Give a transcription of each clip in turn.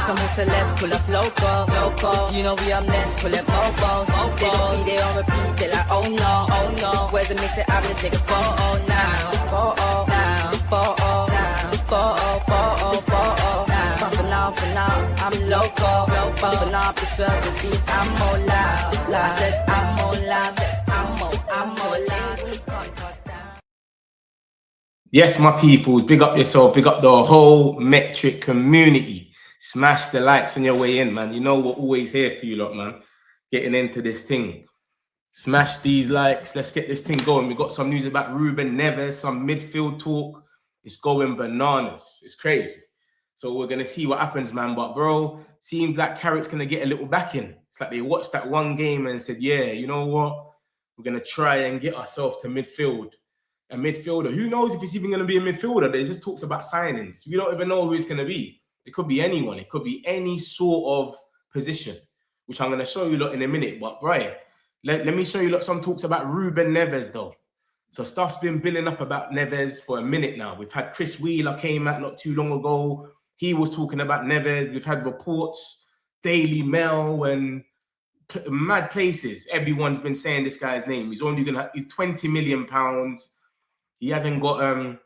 Some celebs pull up loco. You know we up next, pull up mofos. They gon' be there on repeat, they like, oh no. Where's the mix of outlets, nigga, 4-0 now. 4-0 now. 4-0 now. 4-0 now. Pumping off and out, I'm loco. Pumping off the service beat, I'm more loud. I said I'm more loud. I'm more loud. Yes, my peoples, big up yourself, big up the whole Metric community. Smash the likes on your way in, man. You know we're always here for you lot, man. Getting into this thing. Smash these likes. Let's get this thing going. We got some news about Ruben Neves, some midfield talk. It's going bananas. It's crazy. So we're going to see what happens, man. But, bro, seems like Carrick's going to get a little back in. It's like they watched that one game and said, yeah, you know what? We're going to try and get ourselves to midfield. A midfielder. Who knows if it's even going to be a midfielder? There's just talks about signings. We don't even know who it's going to be. It could be anyone. It could be any sort of position, which I'm going to show you lot in a minute. But, right, let me show you lot some talks about Ruben Neves, though. So stuff's been building up about Neves for a minute now. We've had Chris Wheeler came out not too long ago. He was talking about Neves. We've had reports, Daily Mail and mad places. Everyone's been saying this guy's name. He's only going to have, he's £20 million. He hasn't got,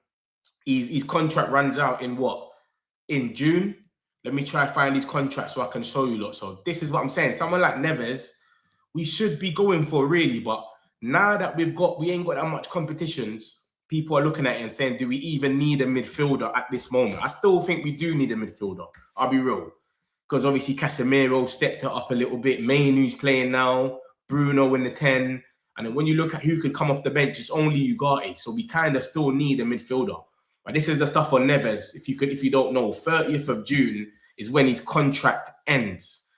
his contract runs out in what? In June? Let me try to find his contract so I can show you lot. So this is what I'm saying. Someone like Neves, we should be going for really, but now that we ain't got that much competitions, people are looking at it and saying, do we even need a midfielder at this moment? I still think we do need a midfielder. I'll be real. Because obviously Casemiro stepped it up a little bit. Mainu's playing now. Bruno in the 10. And then when you look at who could come off the bench, it's only Ugarte. So we kind of still need a midfielder. But this is the stuff on Neves. If you don't know, 30th of June is when his contract ends.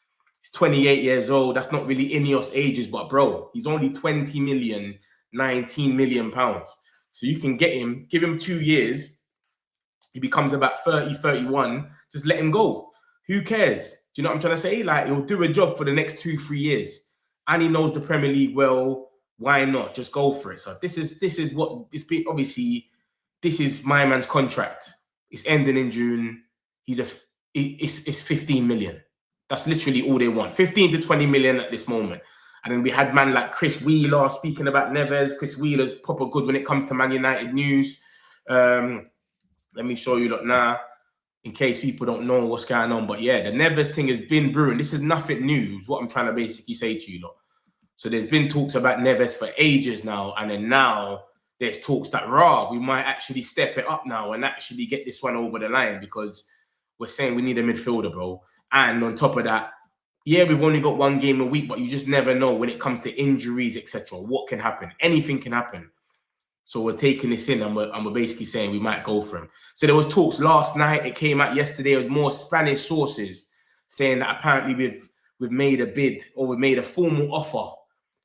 He's 28 years old. That's not really Ineos ages, but bro, he's only 20 million, 19 million pounds. So you can get him, give him 2 years. He becomes about 30, 31. Just let him go. Who cares? Do you know what I'm trying to say? Like, he'll do a job for the next 2-3 years. And he knows the Premier League well. Why not? Just go for it. So this is what it's been. Obviously, this is my man's contract. It's ending in June. It's 15 million. That's literally all they want. 15 to 20 million at this moment. And then we had man like Chris Wheeler speaking about Neves. Chris Wheeler's proper good when it comes to Man United news. Let me show you that now, in case people don't know what's going on. But yeah, the Neves thing has been brewing. This is nothing new, is what I'm trying to basically say to you lot. So there's been talks about Neves for ages now. And then now there's talks that, we might actually step it up now and actually get this one over the line, because we're saying we need a midfielder, bro. And on top of that, yeah, we've only got one game a week, but you just never know when it comes to injuries, etc. What can happen? Anything can happen. So we're taking this in and we're basically saying we might go for him. So there was talks last night. It came out yesterday. It was more Spanish sources saying that apparently we've made a bid, or we've made a formal offer.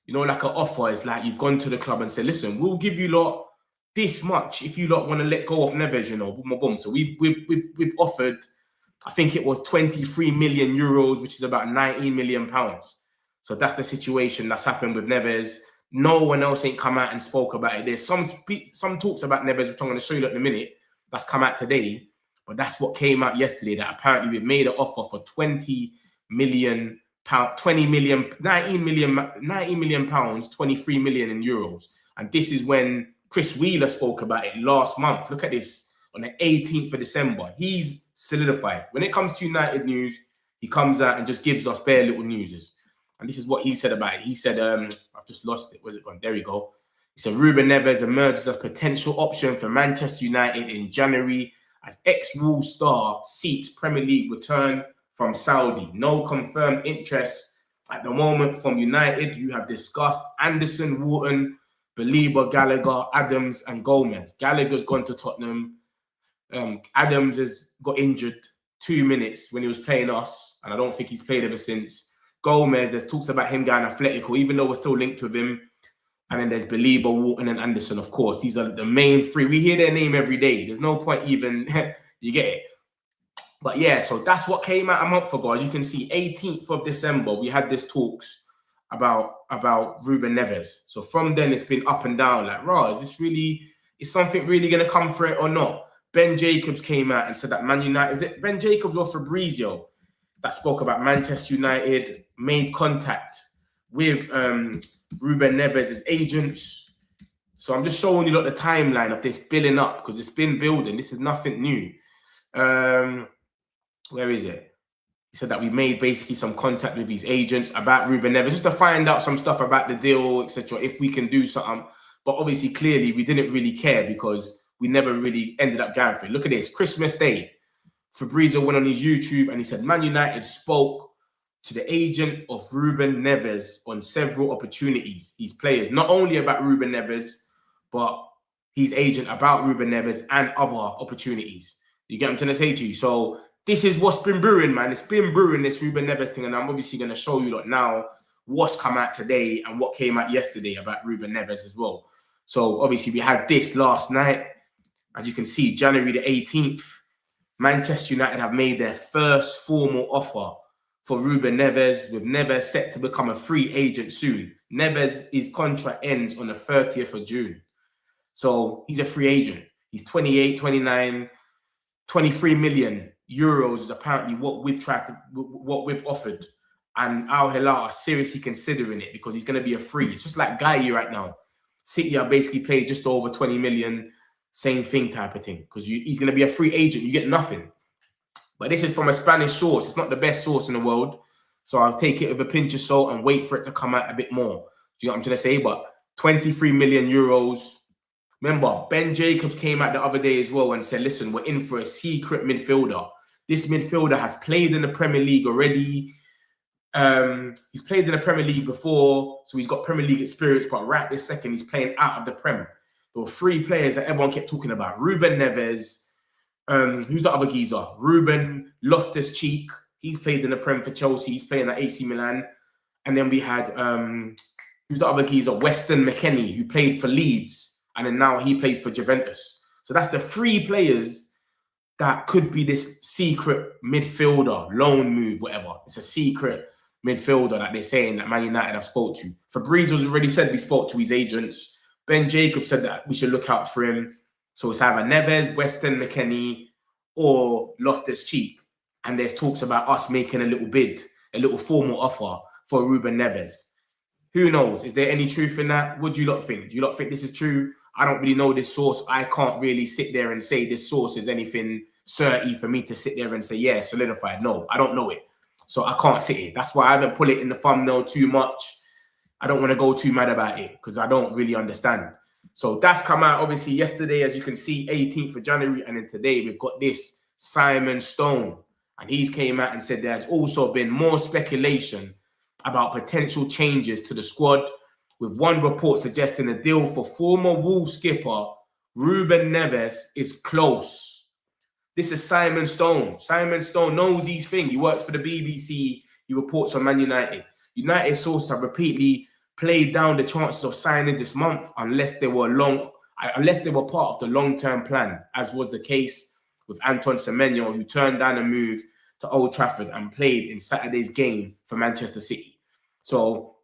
You know, like an offer is like you've gone to the club and said, listen, we'll give you lot this much if you lot want to let go of Neves, you know, boom, boom, boom. So we've offered, I think it was 23 million euros, which is about 19 million pounds. So that's the situation that's happened with Neves. No one else ain't come out and spoke about it. There's some talks about Neves, which I'm going to show you in a minute, that's come out today. But that's what came out yesterday, that apparently we've made an offer for 20 million pounds, 19 million pounds, 23 million in euros. And this is when Chris Wheeler spoke about it last month. Look at this, on the 18th of December. He's solidified. When it comes to United news, he comes out and just gives us bare little newses. And this is what he said about it. He said, I've just lost it. Where's it gone? There we go. He said, Ruben Neves emerges as a potential option for Manchester United in January as ex-Wolves star seeks Premier League return from Saudi. No confirmed interest at the moment from United. You have discussed Anderson, Wharton, Baleba, Gallagher, Adams, and Gomez. Gallagher's gone to Tottenham. Adams has got injured 2 minutes when he was playing us, and I don't think he's played ever since. Gomez, there's talks about him going Atletico, even though we're still linked with him. And then there's Baleba, Wharton, and Anderson, of course. These are the main three. We hear their name every day. There's no point even, you get it. But yeah, so that's what came out a month ago. As you can see, 18th of December, we had this talks about Ruben Neves. So from then, it's been up and down. Like, is something really going to come for it or not? Ben Jacobs came out and said that Man United, Ben Jacobs or Fabrizio? that spoke about Manchester United made contact with Ruben Neves' agents. So I'm just showing you the timeline of this building up, because it's been building. This is nothing new. Where is it? He said that we made basically some contact with these agents about Ruben Neves, just to find out some stuff about the deal, etc., if we can do something. But obviously, clearly, we didn't really care because we never really ended up going for it. Look at this. Christmas Day, Fabrizio went on his YouTube and he said, Man United spoke to the agent of Ruben Neves on several opportunities. His players, not only about Ruben Neves, but his agent about Ruben Neves and other opportunities. You get what I'm trying to say to you? So this is what's been brewing, man. It's been brewing, this Ruben Neves thing, and I'm obviously going to show you now what's come out today and what came out yesterday about Ruben Neves as well. So obviously we had this last night. As you can see, January the 18th, Manchester United have made their first formal offer for Ruben Neves, with Neves set to become a free agent soon. Neves, his contract ends on the 30th of June. So he's a free agent. He's 28, 29, 23 million euros is apparently what we've offered. And Al Hilal are seriously considering it because he's going to be a free. It's just like Guy right now. City are basically paid just over 20 million, same thing type of thing. Because he's going to be a free agent. You get nothing. But this is from a Spanish source. It's not the best source in the world. So I'll take it with a pinch of salt and wait for it to come out a bit more. Do you know what I'm trying to say? But 23 million euros. Remember, Ben Jacobs came out the other day as well and said, listen, we're in for a secret midfielder. This midfielder has played in the Premier League already. He's played in the Premier League before, so he's got Premier League experience, but right this second, he's playing out of the Prem. There were three players that everyone kept talking about. Ruben Neves, who's the other geezer? Ruben Loftus-Cheek. He's played in the Prem for Chelsea. He's playing at AC Milan. And then we had, who's the other geezer? Weston McKennie, who played for Leeds. And then now he plays for Juventus. So that's the three players that could be this secret midfielder, loan move, whatever. It's a secret midfielder that they're saying that Man United have spoke to. Fabrizio's already said we spoke to his agents. Ben Jacobs said that we should look out for him. So it's either Neves, Weston McKennie, or Loftus-Cheek. And there's talks about us making a little bid, a little formal offer for Ruben Neves. Who knows? Is there any truth in that? What do you lot think? Do you lot think this is true? I don't really know this source. I can't really sit there and say this source is anything certain for me to sit there and say, yeah, solidified. No, I don't know it. So I can't sit it. That's why I haven't put it in the thumbnail too much. I don't want to go too mad about it because I don't really understand. So that's come out obviously yesterday, as you can see, 18th of January. And then today we've got this Simon Stone. And he's came out and said there's also been more speculation about potential changes to the squad, with one report suggesting a deal for former Wolves skipper Ruben Neves is close. This is Simon Stone. Simon Stone knows his thing. He works for the BBC. He reports on Man United. United sources have repeatedly played down the chances of signing this month unless they were part of the long-term plan, as was the case with Anton Semenyo, who turned down a move to Old Trafford and played in Saturday's game for Manchester City. So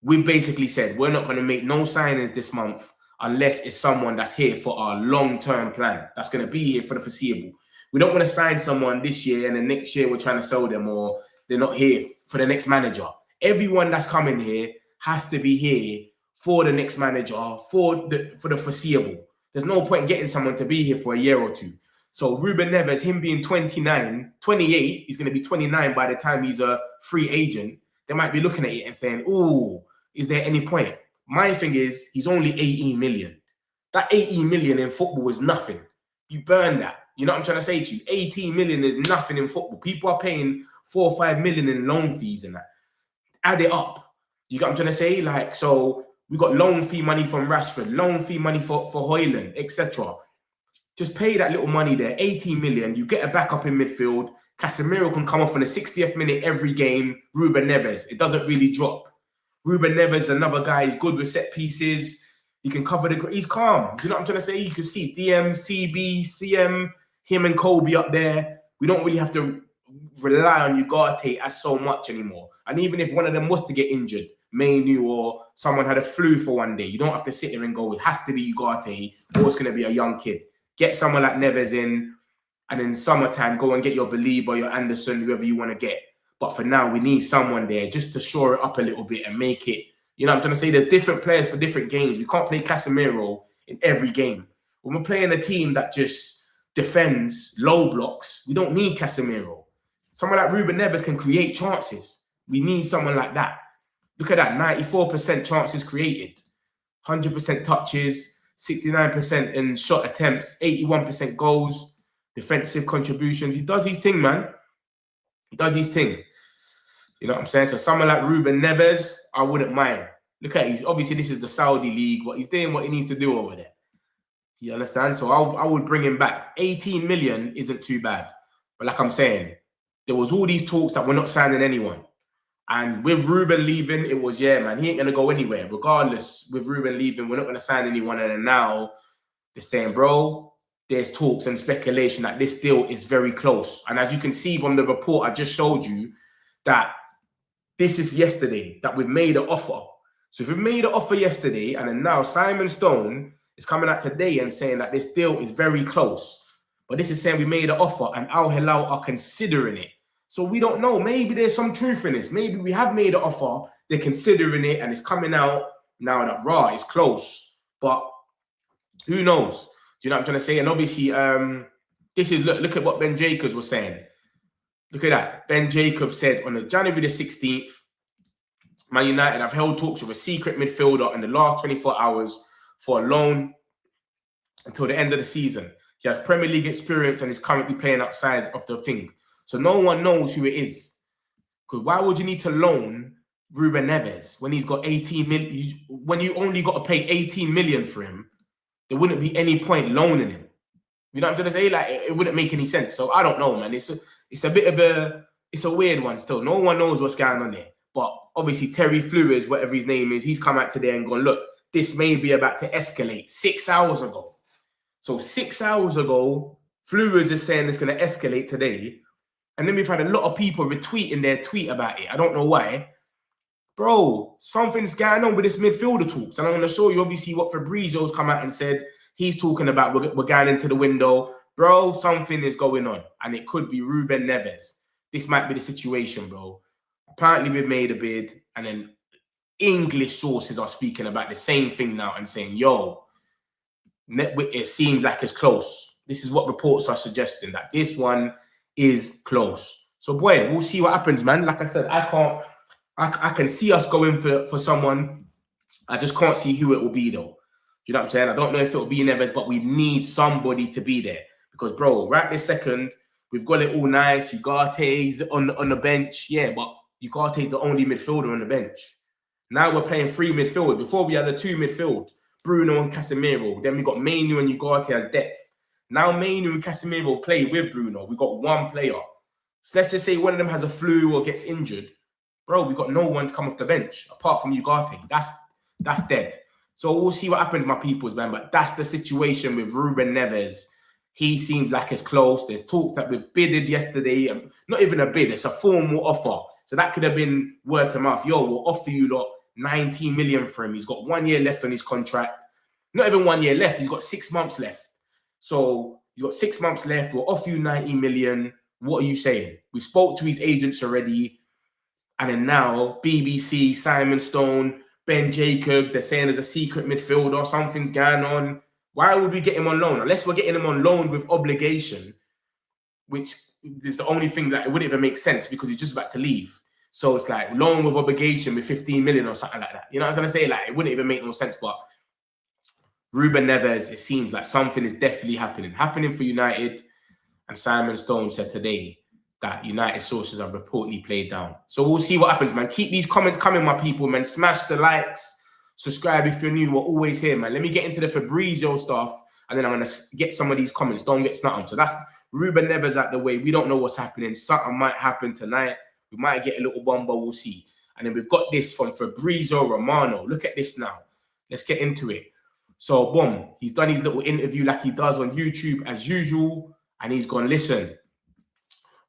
we basically said we're not going to make no signings this month unless it's someone that's here for our long-term plan, that's going to be here for the foreseeable. We don't want to sign someone this year and then next year we're trying to sell them, or they're not here for the next manager. Everyone that's coming here has to be here for the next manager, for the foreseeable. There's no point in getting someone to be here for a year or two. So Ruben Neves, him being 28, he's going to be 29 by the time he's a free agent. They might be looking at it and saying, oh, is there any point? My thing is, he's only 18 million. That 18 million in football is nothing. You burn that. You know what I'm trying to say to you? 18 million is nothing in football. People are paying 4 or 5 million in loan fees and that. Add it up. You get what I'm trying to say? Like, so we got loan fee money from Rashford, loan fee money for Højlund, etc. Just pay that little money there, 18 million. You get a backup in midfield. Casemiro can come off in the 60th minute every game. Ruben Neves, it doesn't really drop. Ruben Neves, another guy, he's good with set pieces. He can cover the... He's calm. Do you know what I'm trying to say? You can see DM, CB, CM, him and Kobe up there. We don't really have to rely on Ugarte as so much anymore. And even if one of them was to get injured, Mainu, or someone had a flu for one day, you don't have to sit there and go, it has to be Ugarte, or it's going to be a young kid. Get someone like Neves in. And in summertime, go and get your Baleba, your Anderson, whoever you want to get. But for now, we need someone there just to shore it up a little bit and make it. You know what I'm trying to say? There's different players for different games. We can't play Casemiro in every game. When we're playing a team that just defends low blocks, we don't need Casemiro. Someone like Ruben Neves can create chances. We need someone like that. Look at that, 94% chances created, 100% touches, 69% in shot attempts, 81% goals, defensive contributions. He does his thing, man. He does his thing. You know what I'm saying? So someone like Ruben Neves, I wouldn't mind. Look at, obviously this is the Saudi league, but he's doing what he needs to do over there. You understand? So I would bring him back. 18 million isn't too bad. But like I'm saying, there was all these talks that we're not signing anyone. And with Ruben leaving, it was, yeah, man, he ain't going to go anywhere. Regardless, with Ruben leaving, we're not going to sign anyone. And then now they're saying, bro, there's talks and speculation that this deal is very close. And as you can see from the report I just showed you, that this is yesterday, that we've made an offer. So if we made an offer yesterday, and then now Simon Stone is coming out today and saying that this deal is very close. But this is saying we made an offer and Al Hilal are considering it. So we don't know. Maybe there's some truth in this. Maybe we have made an offer, they're considering it, and it's coming out now that raw is close. But who knows? Do you know what I'm trying to say? And obviously, this is look at what Ben Jacobs was saying. Look at that. Ben Jacobs said on the January the 16th, Man United have held talks with a secret midfielder in the last 24 hours for a loan until the end of the season. He has Premier League experience and is currently playing outside of the thing. So no one knows who it is. Because why would you need to loan Ruben Neves when he's got 18 million? When you only got to pay 18 million for him, there wouldn't be any point loaning him. You know what I'm trying to say? Like, it wouldn't make any sense. So I don't know, man. It's a bit of it's a weird one still. No one knows what's going on there. But obviously Terry Flores, whatever his name is, he's come out today and gone, look, this may be about to escalate 6 hours ago. So 6 hours ago, Flores is saying it's going to escalate today. And then we've had a lot of people retweeting their tweet about it. I don't know why. Bro, something's going on with this midfielder talks. And I'm going to show you, obviously, what Fabrizio's come out and said. He's talking about we're going into the window. Bro, something is going on. And it could be Ruben Neves. This might be the situation, bro. Apparently, we've made a bid. And then English sources are speaking about the same thing now and saying, yo, it seems like it's close. This is what reports are suggesting, that this one is close. So, boy, we'll see what happens, man. Like I said, I can see us going for someone. I just can't see who it will be, though. Do you know what I'm saying? I don't know if it will be Neves, but we need somebody to be there. Because, bro, right this second, we've got it all nice. Ugarte's on the bench. Yeah, but Ugarte's the only midfielder on the bench. Now we're playing three midfield. Before we had the two midfield, Bruno and Casemiro. Then we got Mainu and Ugarte as depth. Now Mainu and Casemiro play with Bruno. We got one player. So let's just say one of them has a flu or gets injured. Bro, we got no one to come off the bench apart from Ugarte. That's dead. So we'll see what happens, my peoples, man. But that's the situation with Ruben Neves. He seems like it's close. There's talks that we've bidded yesterday. Not even a bid. It's a formal offer. So that could have been word to mouth. Yo, we'll offer you lot 19 million for him. He's got 1 year left on his contract. Not even 1 year left. He's got 6 months left. So he's got 6 months left. We'll offer you 90 million. What are you saying? We spoke to his agents already. And then now, BBC, Simon Stone, Ben Jacob, they're saying there's a secret midfielder. Something's going on. Why would we get him on loan? Unless we're getting him on loan with obligation, which is the only thing that it wouldn't even make sense because he's just about to leave. So it's like loan with obligation with 15 million or something like that. You know what I'm trying to say? Like, it wouldn't even make no sense. But Ruben Neves, it seems like something is definitely happening for United. And Simon Stone said today that United sources have reportedly played down. So we'll see what happens, man. Keep these comments coming, my people, man. Smash the likes. Subscribe if you're new. We're always here, man. Let me get into the Fabrizio stuff, and then I'm going to get some of these comments. Don't get snotted. So that's Ruben Neves out the way. We don't know what's happening. Something might happen tonight. We might get a little bomber. We'll see. And then we've got this from Fabrizio Romano. Look at this now. Let's get into it. So, boom. He's done his little interview like he does on YouTube as usual. And he's gone, listen,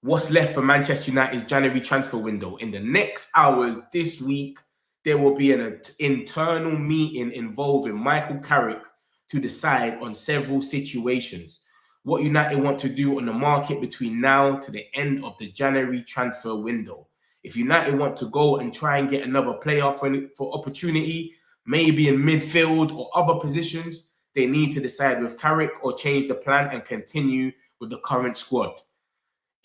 what's left for Manchester United's January transfer window? In the next hours this week, there will be an internal meeting involving Michael Carrick to decide on several situations. what United want to do on the market between now to the end of the January transfer window. If United want to go and try and get another player for opportunity, maybe in midfield or other positions, they need to decide with Carrick or change the plan and continue with the current squad.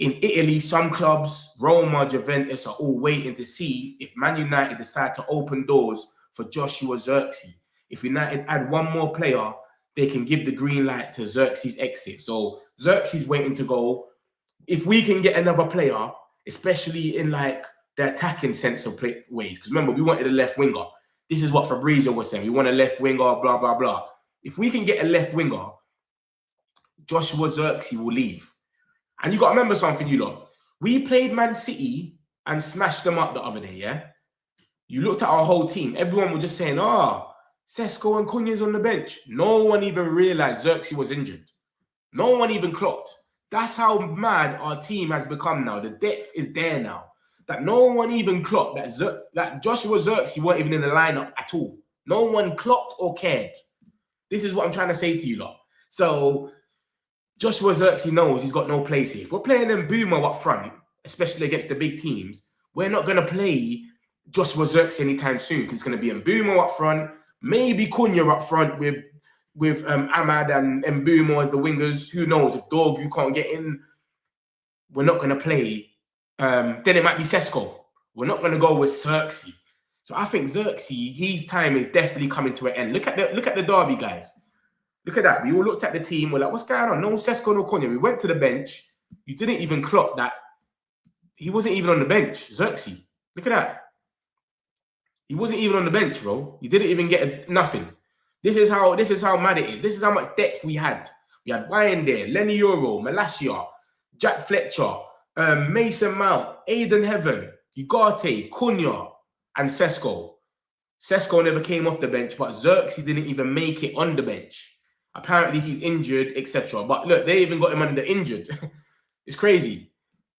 In Italy, some clubs, Roma, Juventus, are all waiting to see if Man United decide to open doors for Joshua Zirkzee. If United add one more player, they can give the green light to Zirkzee's exit. So Zirkzee's waiting to go. If we can get another player, especially in like the attacking sense of play ways, because remember, we wanted a left winger. This is what Fabrizio was saying. We want a left winger, blah, blah, blah. If we can get a left winger, Joshua Zirkzee will leave. And you got to remember something, you lot. We played Man City and smashed them up the other day, yeah? You looked at our whole team. Everyone was just saying, Sesko and Cunha's on the bench. No one even realized Zirkzee was injured. No one even clocked. That's how mad our team has become now. The depth is there now. That no one even clocked that Joshua Zirkzee weren't even in the lineup at all. No one clocked or cared. This is what I'm trying to say to you lot. So Joshua Zirkzee knows he's got no place here. If we're playing Mbeumo up front, especially against the big teams, we're not going to play Joshua Zirkzee anytime soon because it's going to be Mbeumo up front, maybe Cunha up front with Ahmad and Mbeumo as the wingers. Who knows? If Dorgu can't get in, we're not going to play. Then it might be Sesko. We're not going to go with Zirkzee. So I think Zirkzee, his time is definitely coming to an end. Look at the derby, guys. Look at that. We all looked at the team. We're like, what's going on? No Sesko, no Cunha. We went to the bench. You didn't even clock that. He wasn't even on the bench, Zirkzee. Look at that. He wasn't even on the bench, bro. He didn't even get nothing. This is how mad it is. This is how much depth we had. We had Bayern there, Lenny Euro, Malacia, Jack Fletcher, Mason Mount, Aiden Heaven, Ugarte, Cunha, and Sesko. Sesko never came off the bench, but Zirkzee didn't even make it on the bench. Apparently he's injured, etc. But look, they even got him under injured. It's crazy.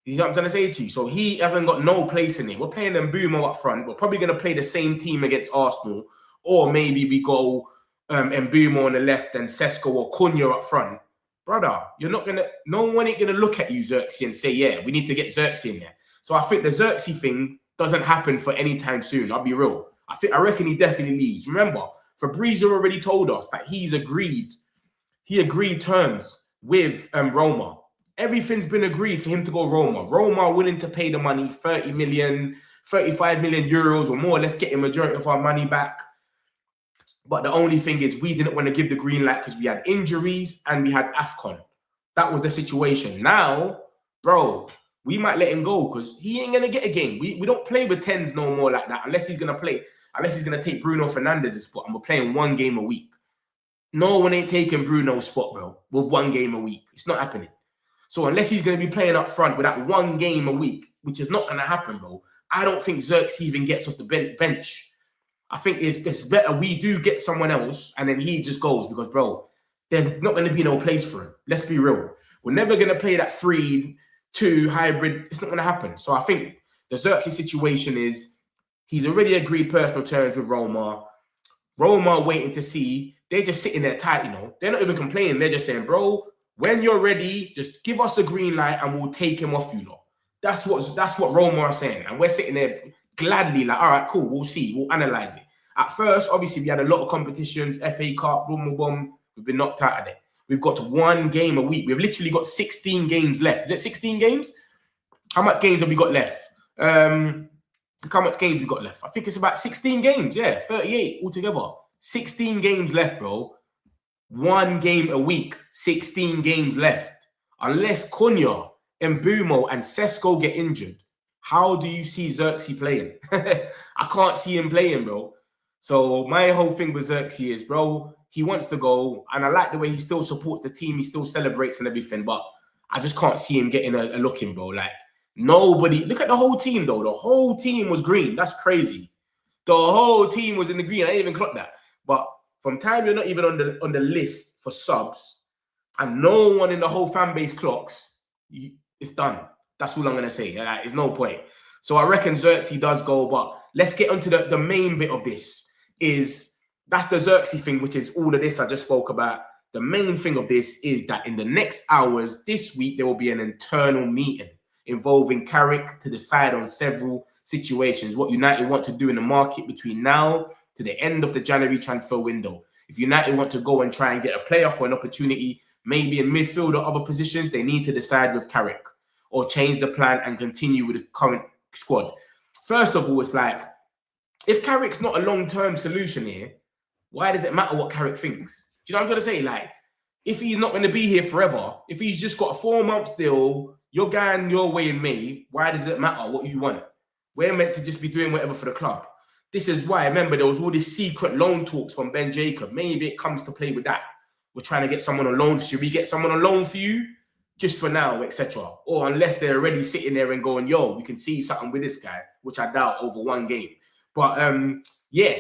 You know what I'm trying to say to you? So he hasn't got no place in it. We're playing Mbeumo up front. We're probably going to play the same team against Arsenal. Or maybe we go Mbeumo on the left and Sesko or Cunha up front. Brother, you're not going to... No one ain't going to look at you, Zirkzee, and say, yeah, we need to get Zirkzee in there. So I think the Zirkzee thing doesn't happen for any time soon. I'll be real. I reckon he definitely leaves. Remember, Fabrizio already told us that he agreed terms with Roma. Everything's been agreed for him to go Roma. Roma are willing to pay the money, 30 million, 35 million euros or more. Let's get a majority of our money back. But the only thing is we didn't want to give the green light because we had injuries and we had AFCON. That was the situation. Now, bro, we might let him go because he ain't going to get a game. We don't play with 10s no more like that unless he's going to take Bruno Fernandez's spot and we're playing one game a week. No one ain't taking Bruno's spot, bro, with one game a week. It's not happening. So unless he's going to be playing up front with that one game a week, which is not going to happen, bro, I don't think Zirkzee even gets off the bench. I think it's better we do get someone else and then he just goes because, bro, there's not going to be no place for him. Let's be real. We're never going to play that 3-2 hybrid. It's not going to happen. So I think the Zirkzee situation is he's already agreed personal terms with Roma. Roma waiting to see. They're just sitting there tight, you know. They're not even complaining. They're just saying, bro, when you're ready, just give us the green light and we'll take him off you, know. That's what Roma are saying. And we're sitting there gladly like, all right, cool, we'll see. We'll analyze it. At first, obviously, we had a lot of competitions, FA Cup, boom, boom, boom. We've been knocked out of it. We've got one game a week. We've literally got 16 games left. Is it 16 games? How much games have we got left? How much games we got left? I think it's about 16 games. Yeah, 38 altogether. 16 games left, bro. One game a week. 16 games left. Unless Cunha, Mbeumo, and Sesko get injured, how do you see Zirkzee playing? I can't see him playing, bro. So my whole thing with Zirkzee is, bro, he wants to go, and I like the way he still supports the team. He still celebrates and everything, but I just can't see him getting a look in, bro. Like, nobody... Look at the whole team, though. The whole team was green. That's crazy. The whole team was in the green. I didn't even clock that. But from time you're not even on the list for subs, and no one in the whole fan base clocks, it's done. That's all I'm going to say. Like, there's no point. So I reckon Zirkzee does go, but let's get onto the main bit of this. That's the Zirkzee thing, which is all of this I just spoke about. the main thing of this is that in the next hours this week, there will be an internal meeting involving Carrick to decide on several situations, what United want to do in the market between now to the end of the January transfer window. If United want to go and try and get a player for an opportunity, maybe in midfield or other positions, they need to decide with Carrick or change the plan and continue with the current squad. First of all, it's like, if Carrick's not a long-term solution here, why does it matter what Carrick thinks? Do you know what I'm trying to say? Like, if he's not going to be here forever, if he's just got a 4-month deal, you're going your way in May, why does it matter what you want? We're meant to just be doing whatever for the club. This is why, remember, there was all these secret loan talks from Ben Jacob. Maybe it comes to play with that. We're trying to get someone on loan. Should we get someone on loan for you? Just for now, etc. Or unless they're already sitting there and going, yo, we can see something with this guy, which I doubt over one game. But yeah,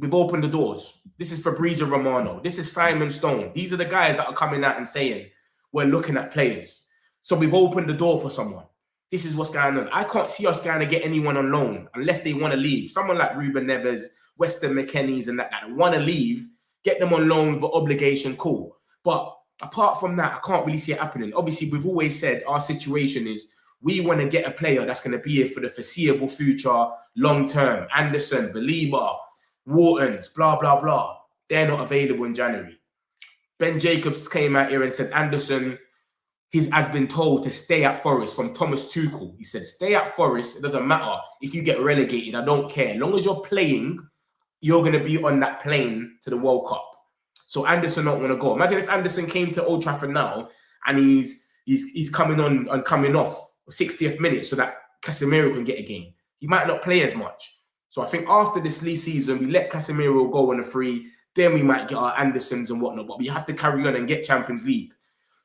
we've opened the doors. This is Fabrizio Romano. This is Simon Stone. These are the guys that are coming out and saying, we're looking at players. So we've opened the door for someone. This is what's going on. I can't see us going to get anyone on loan unless they want to leave. Someone like Ruben Neves, Weston McKennie's and that want to leave, get them on loan for obligation, cool. But apart from that, I can't really see it happening. Obviously, we've always said our situation is we want to get a player that's going to be here for the foreseeable future, long-term. Anderson, Baleba, Wharton's, blah, blah, blah. They're not available in January. Ben Jacobs came out here and said Anderson has been told to stay at Forest from Thomas Tuchel. He said, stay at Forest. It doesn't matter if you get relegated. I don't care. As long as you're playing, you're going to be on that plane to the World Cup. So Anderson don't want to go. Imagine if Anderson came to Old Trafford now and he's coming on and coming off 60th minute so that Casemiro can get a game. He might not play as much. So I think after this league season, we let Casemiro go on a free. Then we might get our Andersons and whatnot. But we have to carry on and get Champions League.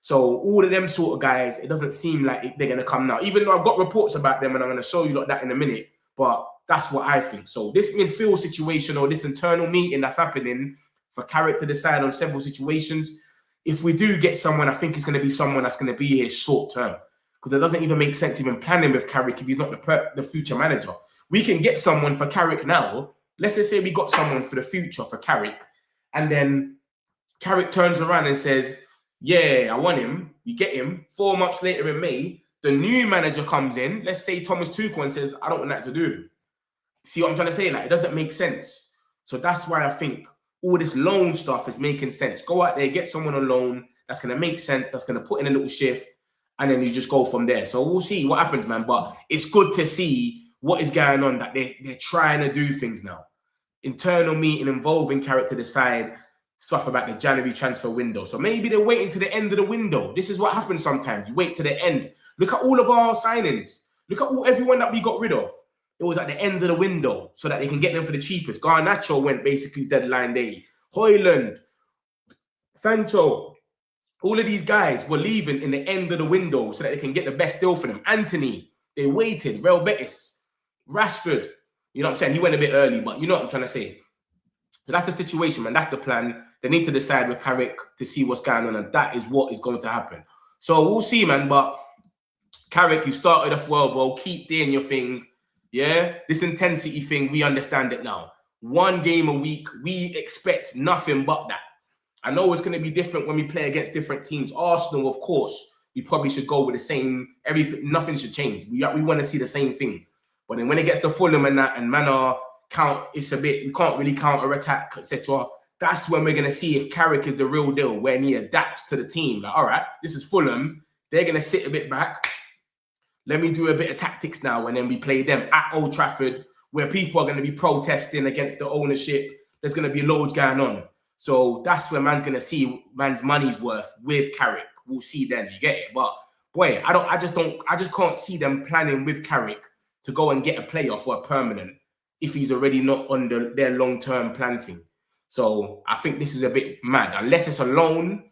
So all of them sort of guys, it doesn't seem like they're going to come now. Even though I've got reports about them and I'm going to show you like that in a minute. But that's what I think. So this midfield situation or this internal meeting that's happening for Carrick to decide on several situations, if we do get someone, I think it's going to be someone that's going to be here short term. Because it doesn't even make sense even planning with Carrick if he's not the future manager. We can get someone for Carrick now. Let's just say we got someone for the future for Carrick. And then Carrick turns around and says, yeah, I want him. We get him. 4 months later in May, the new manager comes in. Let's say Thomas Tuchel and says, I don't want that to do with him. See what I'm trying to say? Like, it doesn't make sense. So that's why I think all this loan stuff is making sense. Go out there, get someone on loan. That's going to make sense. That's going to put in a little shift. And then you just go from there. So we'll see what happens, man. But it's good to see what is going on, that they're trying to do things now. Internal meeting involving Carrick to decide stuff about the January transfer window. So maybe they're waiting to the end of the window. This is what happens sometimes. You wait to the end. Look at all of our signings. Look at everyone that we got rid of. It was at the end of the window so that they can get them for the cheapest. Garnacho went basically deadline day. Højlund, Sancho, all of these guys were leaving in the end of the window so that they can get the best deal for them. Anthony, they waited. Real Betis, Rashford, you know what I'm saying? He went a bit early, but you know what I'm trying to say. So that's the situation, man. That's the plan. They need to decide with Carrick to see what's going on, and that is what is going to happen. So we'll see, man. But Carrick, you started off well, bro. Keep doing your thing. Yeah? This intensity thing, we understand it now. 1 game a week, we expect nothing but that. I know it's going to be different when we play against different teams. Arsenal, of course, we probably should go with the same, everything, nothing should change. We want to see the same thing. But then when it gets to Fulham and that, and man it's a bit, we can't really counter-attack, etc. That's when we're going to see if Carrick is the real deal, when he adapts to the team. Like, all right, this is Fulham. They're going to sit a bit back. Let me do a bit of tactics now, and then we play them at Old Trafford, where people are going to be protesting against the ownership. There's going to be loads going on. So that's where man's going to see man's money's worth with Carrick. We'll see then, you get it? But boy, I just can't see them planning with Carrick to go and get a player for a permanent if he's already not on their long-term plan thing. So I think this is a bit mad. Unless it's a loan,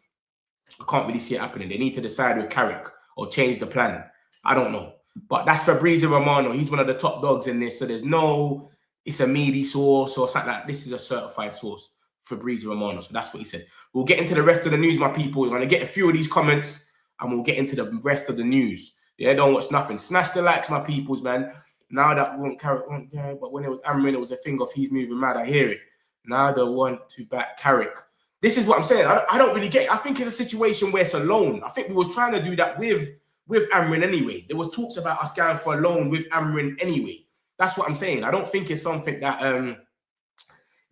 I can't really see it happening. They need to decide with Carrick or change the plan. I don't know. But that's Fabrizio Romano. He's one of the top dogs in this. So there's no, it's a meaty source or something like that. This is a certified source, Fabrizio Romano. So that's what he said. We'll get into the rest of the news, my people. We're going to get a few of these comments and we'll get into the rest of the news. Yeah, don't watch nothing. Smash the likes, my peoples, man. Now that we want Carrick, yeah, but when it was Amrin, it was a thing of he's moving mad. I hear it. Now they want to back Carrick. This is what I'm saying. I don't really get it. I think it's a situation where it's a loan. I think we was trying to do that with Amrin anyway. There was talks about us going for a loan with Amrin anyway. That's what I'm saying. I don't think it's something that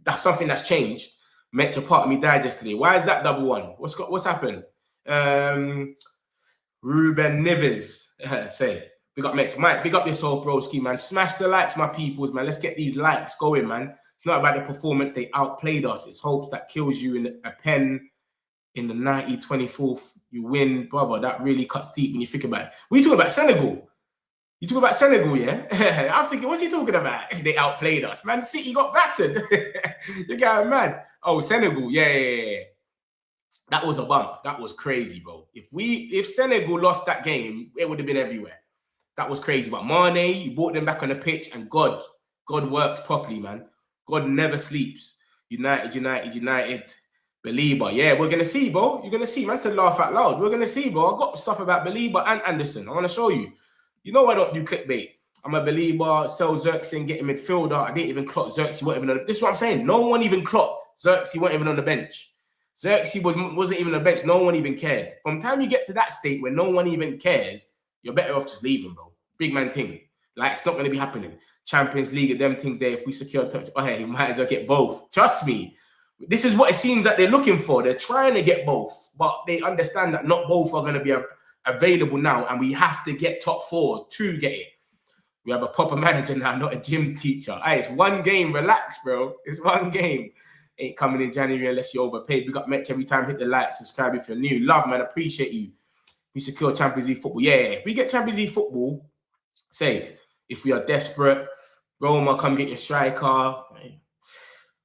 that's changed. Metro part of me died yesterday. Why is that double one? What's happened? Ruben Neves. Say, big up Metro. Mike, big up yourself, broski, man. Smash the likes, my peoples, man. Let's get these likes going, man. It's not about the performance. They outplayed us. It's hopes that kills you in a pen in the 24th. You win, brother. That really cuts deep when you think about it. We talking about Senegal. You talk about Senegal, yeah? I'm thinking, what's he talking about? They outplayed us. Man City got battered. You're going mad. Oh, Senegal. Yeah. That was a bump. That was crazy, bro. If Senegal lost that game, it would have been everywhere. That was crazy. But Mane, you brought them back on the pitch, and God works properly, man. God never sleeps. United. Baleba. Yeah, we're going to see, bro. You're going to see. Man said laugh out loud. We're going to see, bro. I got stuff about Baleba and Anderson. I want to show you. You know I don't do clickbait. I'm a Baleba, sell Xerxes and get a midfielder. I didn't even clock Xerxes. This is what I'm saying. No one even clocked. Xerxes weren't even on the bench. Xerxes wasn't even on the bench. No one even cared. From the time you get to that state where no one even cares, you're better off just leaving, bro. Big man thing. Like, it's not going to be happening. Champions League and them things there. If we secure touch, hey, you might as well get both. Trust me. This is what it seems that they're looking for. They're trying to get both, but they understand that not both are going to be available now, and we have to get top 4 to get it. We have a proper manager now, not a gym teacher. Hey, it's one game. Relax, bro. It's one game. Ain't coming in January unless you're overpaid. We got Metch every time. Hit the like, subscribe if you're new. Love, man. Appreciate you. We secure Champions League football. Yeah. If we get Champions League football, safe. If we are desperate, Roma, come get your striker.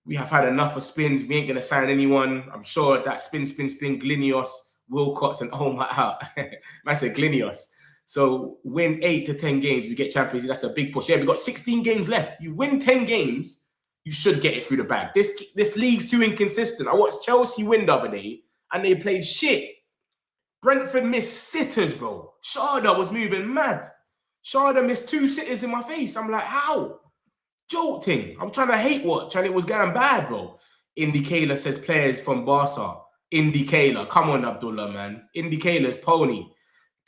We have had enough of spins. We ain't going to sign anyone. I'm sure that spin, Glinios, Wilcox, and oh my heart. Man said Glinios. So win 8 to 10 games, we get Champions League. That's a big push. Yeah, we got 16 games left. You win 10 games, you should get it through the bag. This league's too inconsistent. I watched Chelsea win the other day, and they played shit. Brentford missed sitters, bro. Sharda was moving mad. Sharda missed 2 sitters in my face. I'm like, how? Jolting. I'm trying to hate watch, and it was going bad, bro. Indy Kayla says players from Barca. Indy Kayla. Come on, Abdullah, man. Indy Kayla's pony.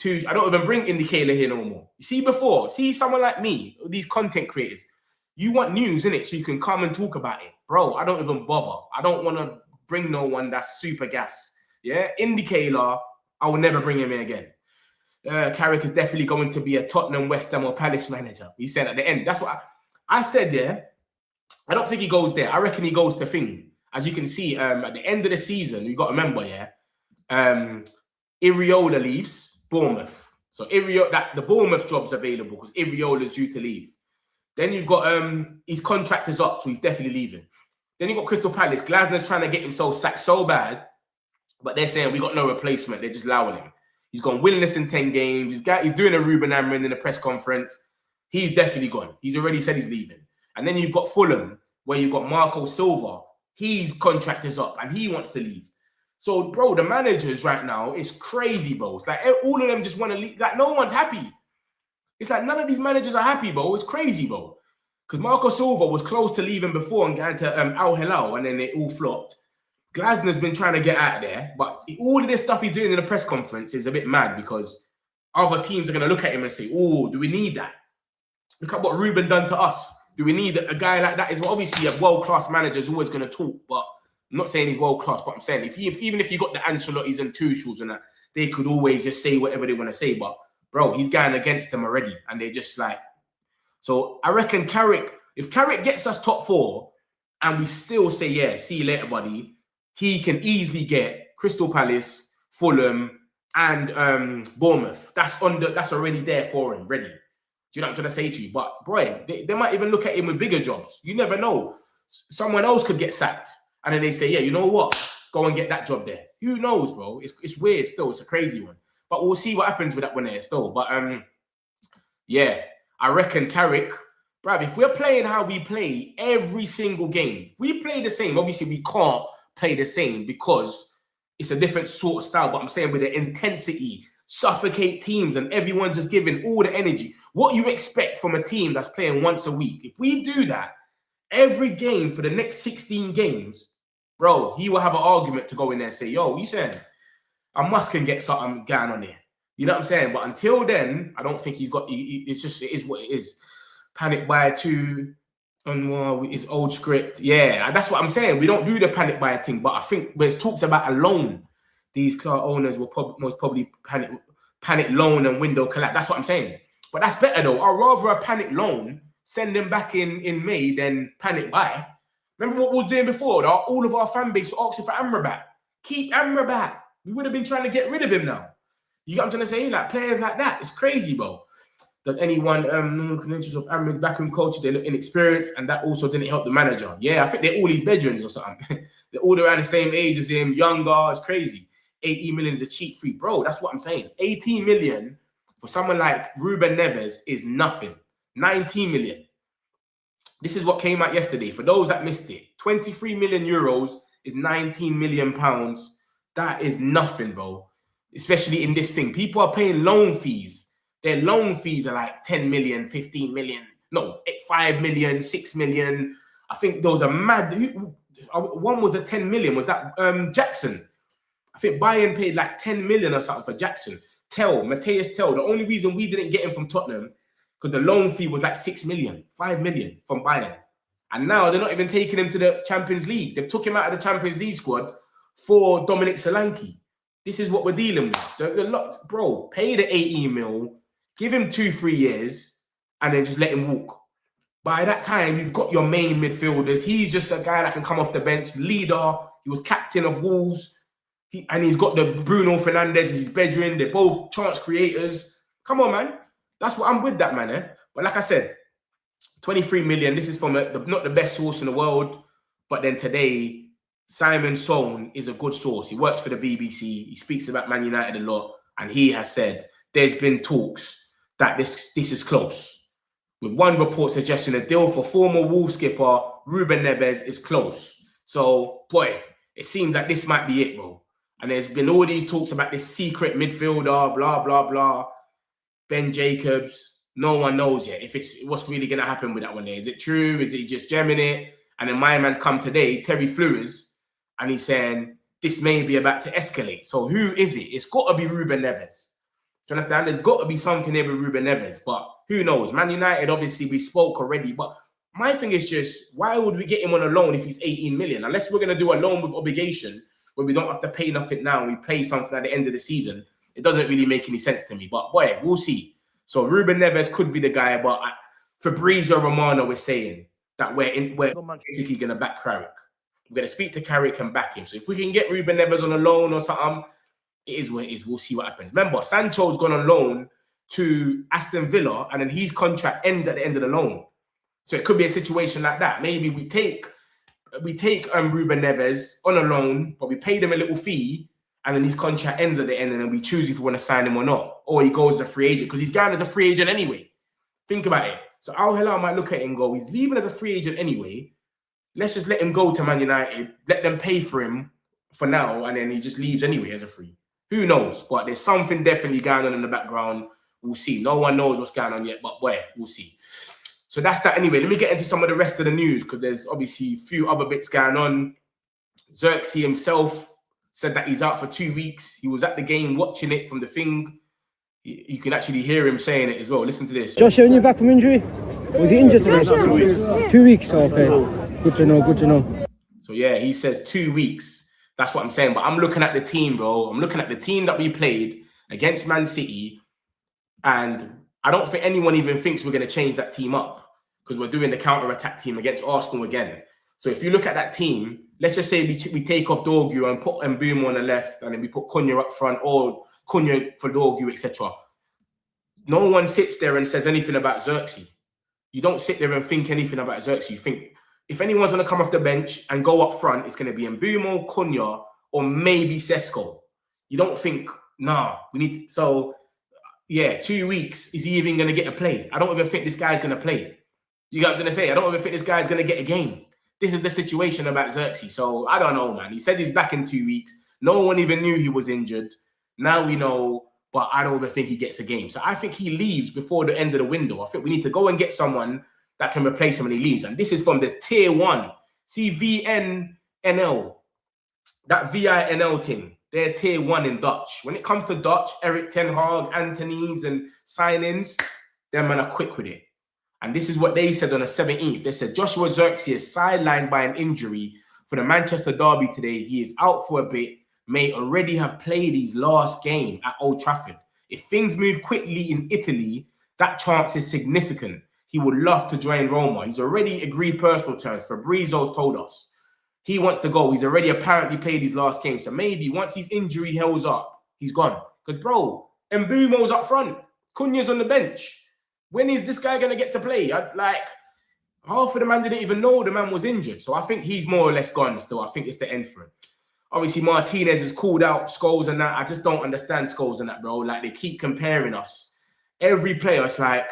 I don't even bring Indy Kayla here no more. You see before? See someone like me, these content creators. You want news, innit? So you can come and talk about it. Bro, I don't even bother. I don't want to bring no one that's super gas. Yeah? Indy Kayla, I will never bring him in again. Carrick is definitely going to be a Tottenham, West Ham or Palace manager. He said at the end. That's what I said, yeah. I don't think he goes there. I reckon he goes to Thing. As you can see, at the end of the season, you got to remember, yeah, Iriola leaves Bournemouth. So the Bournemouth job's available because Iriola's due to leave. Then you've got his contract is up, so he's definitely leaving. Then you've got Crystal Palace. Glasner's trying to get himself sacked so bad, but they're saying we got no replacement. They're just allowing him. He's gone winless in 10 games. He's doing a Ruben Amrin in a press conference. He's definitely gone. He's already said he's leaving. And then you've got Fulham, where you've got Marco Silva. His contract is up, and he wants to leave. So, bro, the managers right now, it's crazy, bro. It's like all of them just want to leave. Like, no one's happy. It's like none of these managers are happy, bro. It's crazy, bro. Because Marco Silva was close to leaving before and going to Al Hilal, and then it all flopped. Glasner's been trying to get out of there, but all of this stuff he's doing in the press conference is a bit mad because other teams are going to look at him and say, oh, do we need that? Look at what Ruben done to us. Do we need a guy like that? Is obviously a world-class manager is always going to talk, but I'm not saying he's world-class, but I'm saying even if you got the Ancelottis and Tuchels and that, they could always just say whatever they want to say. But, bro, he's going against them already, and they're just like... So, I reckon Carrick, if Carrick gets us top 4 and we still say, yeah, see you later, buddy, he can easily get Crystal Palace, Fulham, and Bournemouth. That's already there for him, ready. Do you know what I'm trying to say to you? But, boy, they might even look at him with bigger jobs. You never know. Someone else could get sacked. And then they say, yeah, you know what? Go and get that job there. Who knows, bro? It's weird still. It's a crazy one. But we'll see what happens with that one there still. But, yeah, I reckon Carrick, bruv, if we're playing how we play every single game, we play the same. Obviously, we can't play the same because it's a different sort of style. But I'm saying with the intensity, suffocate teams and everyone just giving all the energy. What you expect from a team that's playing once a week. If we do that every game for the next 16 games, bro, he will have an argument to go in there and say, yo, what you saying? I must can get something going on there. You know what I'm saying? But until then, I don't think he's got, it's just, it is what it is. Panic buy 2 on his old script. Yeah, that's what I'm saying. We don't do the panic buy thing, but I think when it talks about a loan, these car owners will most probably panic loan and window collapse. That's what I'm saying. But that's better though. I'd rather a panic loan, send them back in May than panic buy. Remember what we was doing before? All of our fan base were asking for Amrabat. Keep Amrabat. We would have been trying to get rid of him now. You get what I'm trying to say? Like players like that, it's crazy, bro. That anyone credentials of Amrabat's backroom coaches, they look inexperienced, and that also didn't help the manager. Yeah, I think they're all his veterans or something. They're all around the same age as him, younger. It's crazy. 18 million is a cheap fee, bro. That's what I'm saying. 18 million for someone like Ruben Neves is nothing. 19 million. This is what came out yesterday. For those that missed it, 23 million euros is 19 million pounds. That is nothing, bro. Especially in this thing. People are paying loan fees. Their loan fees are like 10 million, 15 million. No, 5 million, 6 million. I think those are mad. One was a 10 million. Was that Jackson? I think Bayern paid like 10 million or something for Jackson. Matthias Tell. The only reason we didn't get him from Tottenham because the loan fee was like 6 million, 5 million from Bayern. And now they're not even taking him to the Champions League. They've took him out of the Champions League squad for Dominic Solanke. This is what we're dealing with. Bro, pay the 18 mil, give him 2-3 years, and then just let him walk. By that time, you've got your main midfielders. He's just a guy that can come off the bench, leader. He was captain of Wolves. And he's got the Bruno Fernandes as his bedroom. They're both chance creators. Come on, man. That's what I'm with that, man. Eh? But like I said, 23 million. This is from not the best source in the world. But then today, Simon Sohn is a good source. He works for the BBC. He speaks about Man United a lot. And he has said there's been talks that this is close. With one report suggesting a deal for former Wolves skipper Ruben Neves is close. So, boy, it seems like this might be it, bro. And there's been all these talks about this secret midfielder, blah, blah, blah. Ben Jacobs. No one knows yet if it's what's really going to happen with that one there. Is it true? Is it just jamming it? And then my man's come today, Terry Flores, and he's saying this may be about to escalate. So who is it? It's got to be Ruben Neves. Do you understand? There's got to be something there with Ruben Neves, but who knows? Man United, obviously, we spoke already, but my thing is just, why would we get him on a loan if he's 18 million? Unless we're going to do a loan with obligation, where we don't have to pay nothing now and we pay something at the end of the season, it doesn't really make any sense to me. But boy, we'll see. So Ruben Neves could be the guy, but Fabrizio Romano is saying that we're basically going to back Carrick. We're going to speak to Carrick and back him. So if we can get Ruben Neves on a loan or something, it is what it is. We'll see what happens. Remember, Sancho's gone on loan to Aston Villa, and then his contract ends at the end of the loan. So it could be a situation like that. Maybe we take Ruben Neves on a loan, but we pay them a little fee, and then his contract ends at the end, and then we choose if we want to sign him or not. Or he goes as a free agent, because he's going as a free agent anyway. Think about it. So Al Hilal might look at him and go, he's leaving as a free agent anyway. Let's just let him go to Man United, let them pay for him for now, and then he just leaves anyway as a free. Who knows? But there's something definitely going on in the background. We'll see. No one knows what's going on yet, but we'll see. So that's that anyway. Let me get into some of the rest of the news, because there's obviously a few other bits going on. Xerxes himself said that he's out for 2 weeks. He was at the game watching it from the thing. You can actually hear him saying it as well. Listen to this. Josh, when you're back from injury? Was he injured today? 2 weeks. 2 weeks, okay. Good to know, good to know. So yeah, he says 2 weeks. That's what I'm saying. But I'm looking at the team, bro. I'm looking at the team that we played against Man City. And I don't think anyone even thinks we're going to change that team up, because we're doing the counter-attack team against Arsenal again. So if you look at that team, let's just say we take off Dorgu and put Mbeumo on the left, and then we put Cunha up front, or Cunha for Dorgu, etc. No one sits there and says anything about Xerxes. You don't sit there and think anything about Xerxes. You think if anyone's going to come off the bench and go up front, it's going to be Mbeumo, Cunha, or maybe Sesko. You don't think, nah, we need to, so yeah, 2 weeks. Is he even going to get a play? I don't even think this guy's going to play. You got what I'm going to say? I don't even think this guy's going to get a game. This is the situation about Xerxes. So I don't know, man. He said he's back in 2 weeks. No one even knew he was injured. Now we know, but I don't even think he gets a game. So I think he leaves before the end of the window. I think we need to go and get someone that can replace him when he leaves. And this is from the tier 1. See VNNL. that VINL thing, they're tier 1 in Dutch. When it comes to Dutch, Eric Ten Hag, Anthony's and signings, them man are quick with it. And this is what they said on the 17th. They said Joshua Zirkzee is sidelined by an injury for the Manchester derby today. He is out for a bit, may already have played his last game at Old Trafford. If things move quickly in Italy, that chance is significant. He would love to join Roma. He's already agreed personal terms. Fabrizio's told us. He wants to go. He's already apparently played his last game. So maybe once his injury heals up, he's gone. Because, bro, Mbumo's up front. Cunha's on the bench. When is this guy going to get to play? Half of the man didn't even know the man was injured. So I think he's more or less gone still. I think it's the end for him. Obviously, Martinez has called out Scholes and that. I just don't understand Scholes and that, bro. Like, they keep comparing us. Every player, it's like,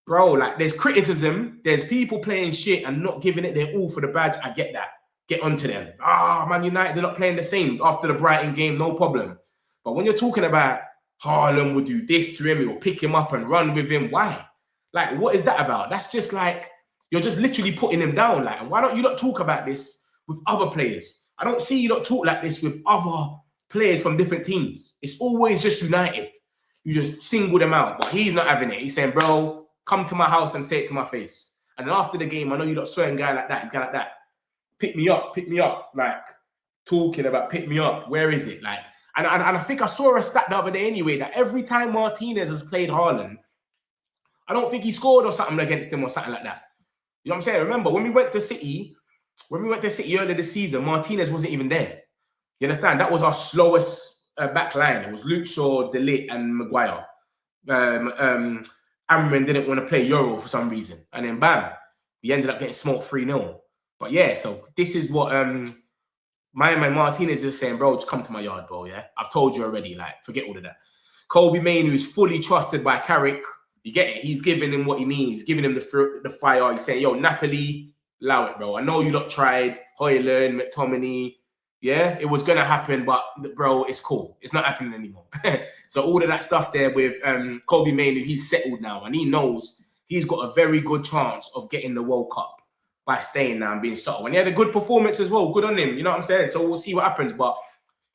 bro, like, there's criticism. There's people playing shit and not giving it their all for the badge. I get that. Get onto them. Man United, they're not playing the same after the Brighton game, no problem. But when you're talking about Haaland will do this to him, he'll pick him up and run with him, why? Like, what is that about? That's just like, you're just literally putting him down. Like, and why don't you not talk about this with other players? I don't see you not talk like this with other players from different teams. It's always just United. You just single them out. But he's not having it. He's saying, bro, come to my house and say it to my face. And then after the game, I know you don't saw him guy like that. He's guy like that. Pick me up, like talking about pick me up. Where is it? Like, and I think I saw a stat the other day anyway that every time Martinez has played Haaland, I don't think he scored or something against him or something like that. You know what I'm saying? Remember when we went to City earlier this season, Martinez wasn't even there. You understand? That was our slowest back line. It was Luke Shaw, De Ligt, and Maguire. Amrin didn't want to play Euro for some reason, and then bam, he ended up getting smoked 3-0. But yeah, so this is what my man Martinez is saying, bro, just come to my yard, bro, yeah? I've told you already, like, forget all of that. Kobe Mainoo is fully trusted by Carrick. You get it? He's giving him what he needs. He's giving him the fire. He's saying, yo, Napoli, allow it, bro. I know you lot tried. Højlund, McTominay. Yeah, it was going to happen, but, bro, it's cool. It's not happening anymore. So all of that stuff there with Kobe Mainoo, he's settled now, and he knows he's got a very good chance of getting the World Cup by staying now and being subtle. And he had a good performance as well. Good on him. You know what I'm saying? So we'll see what happens. But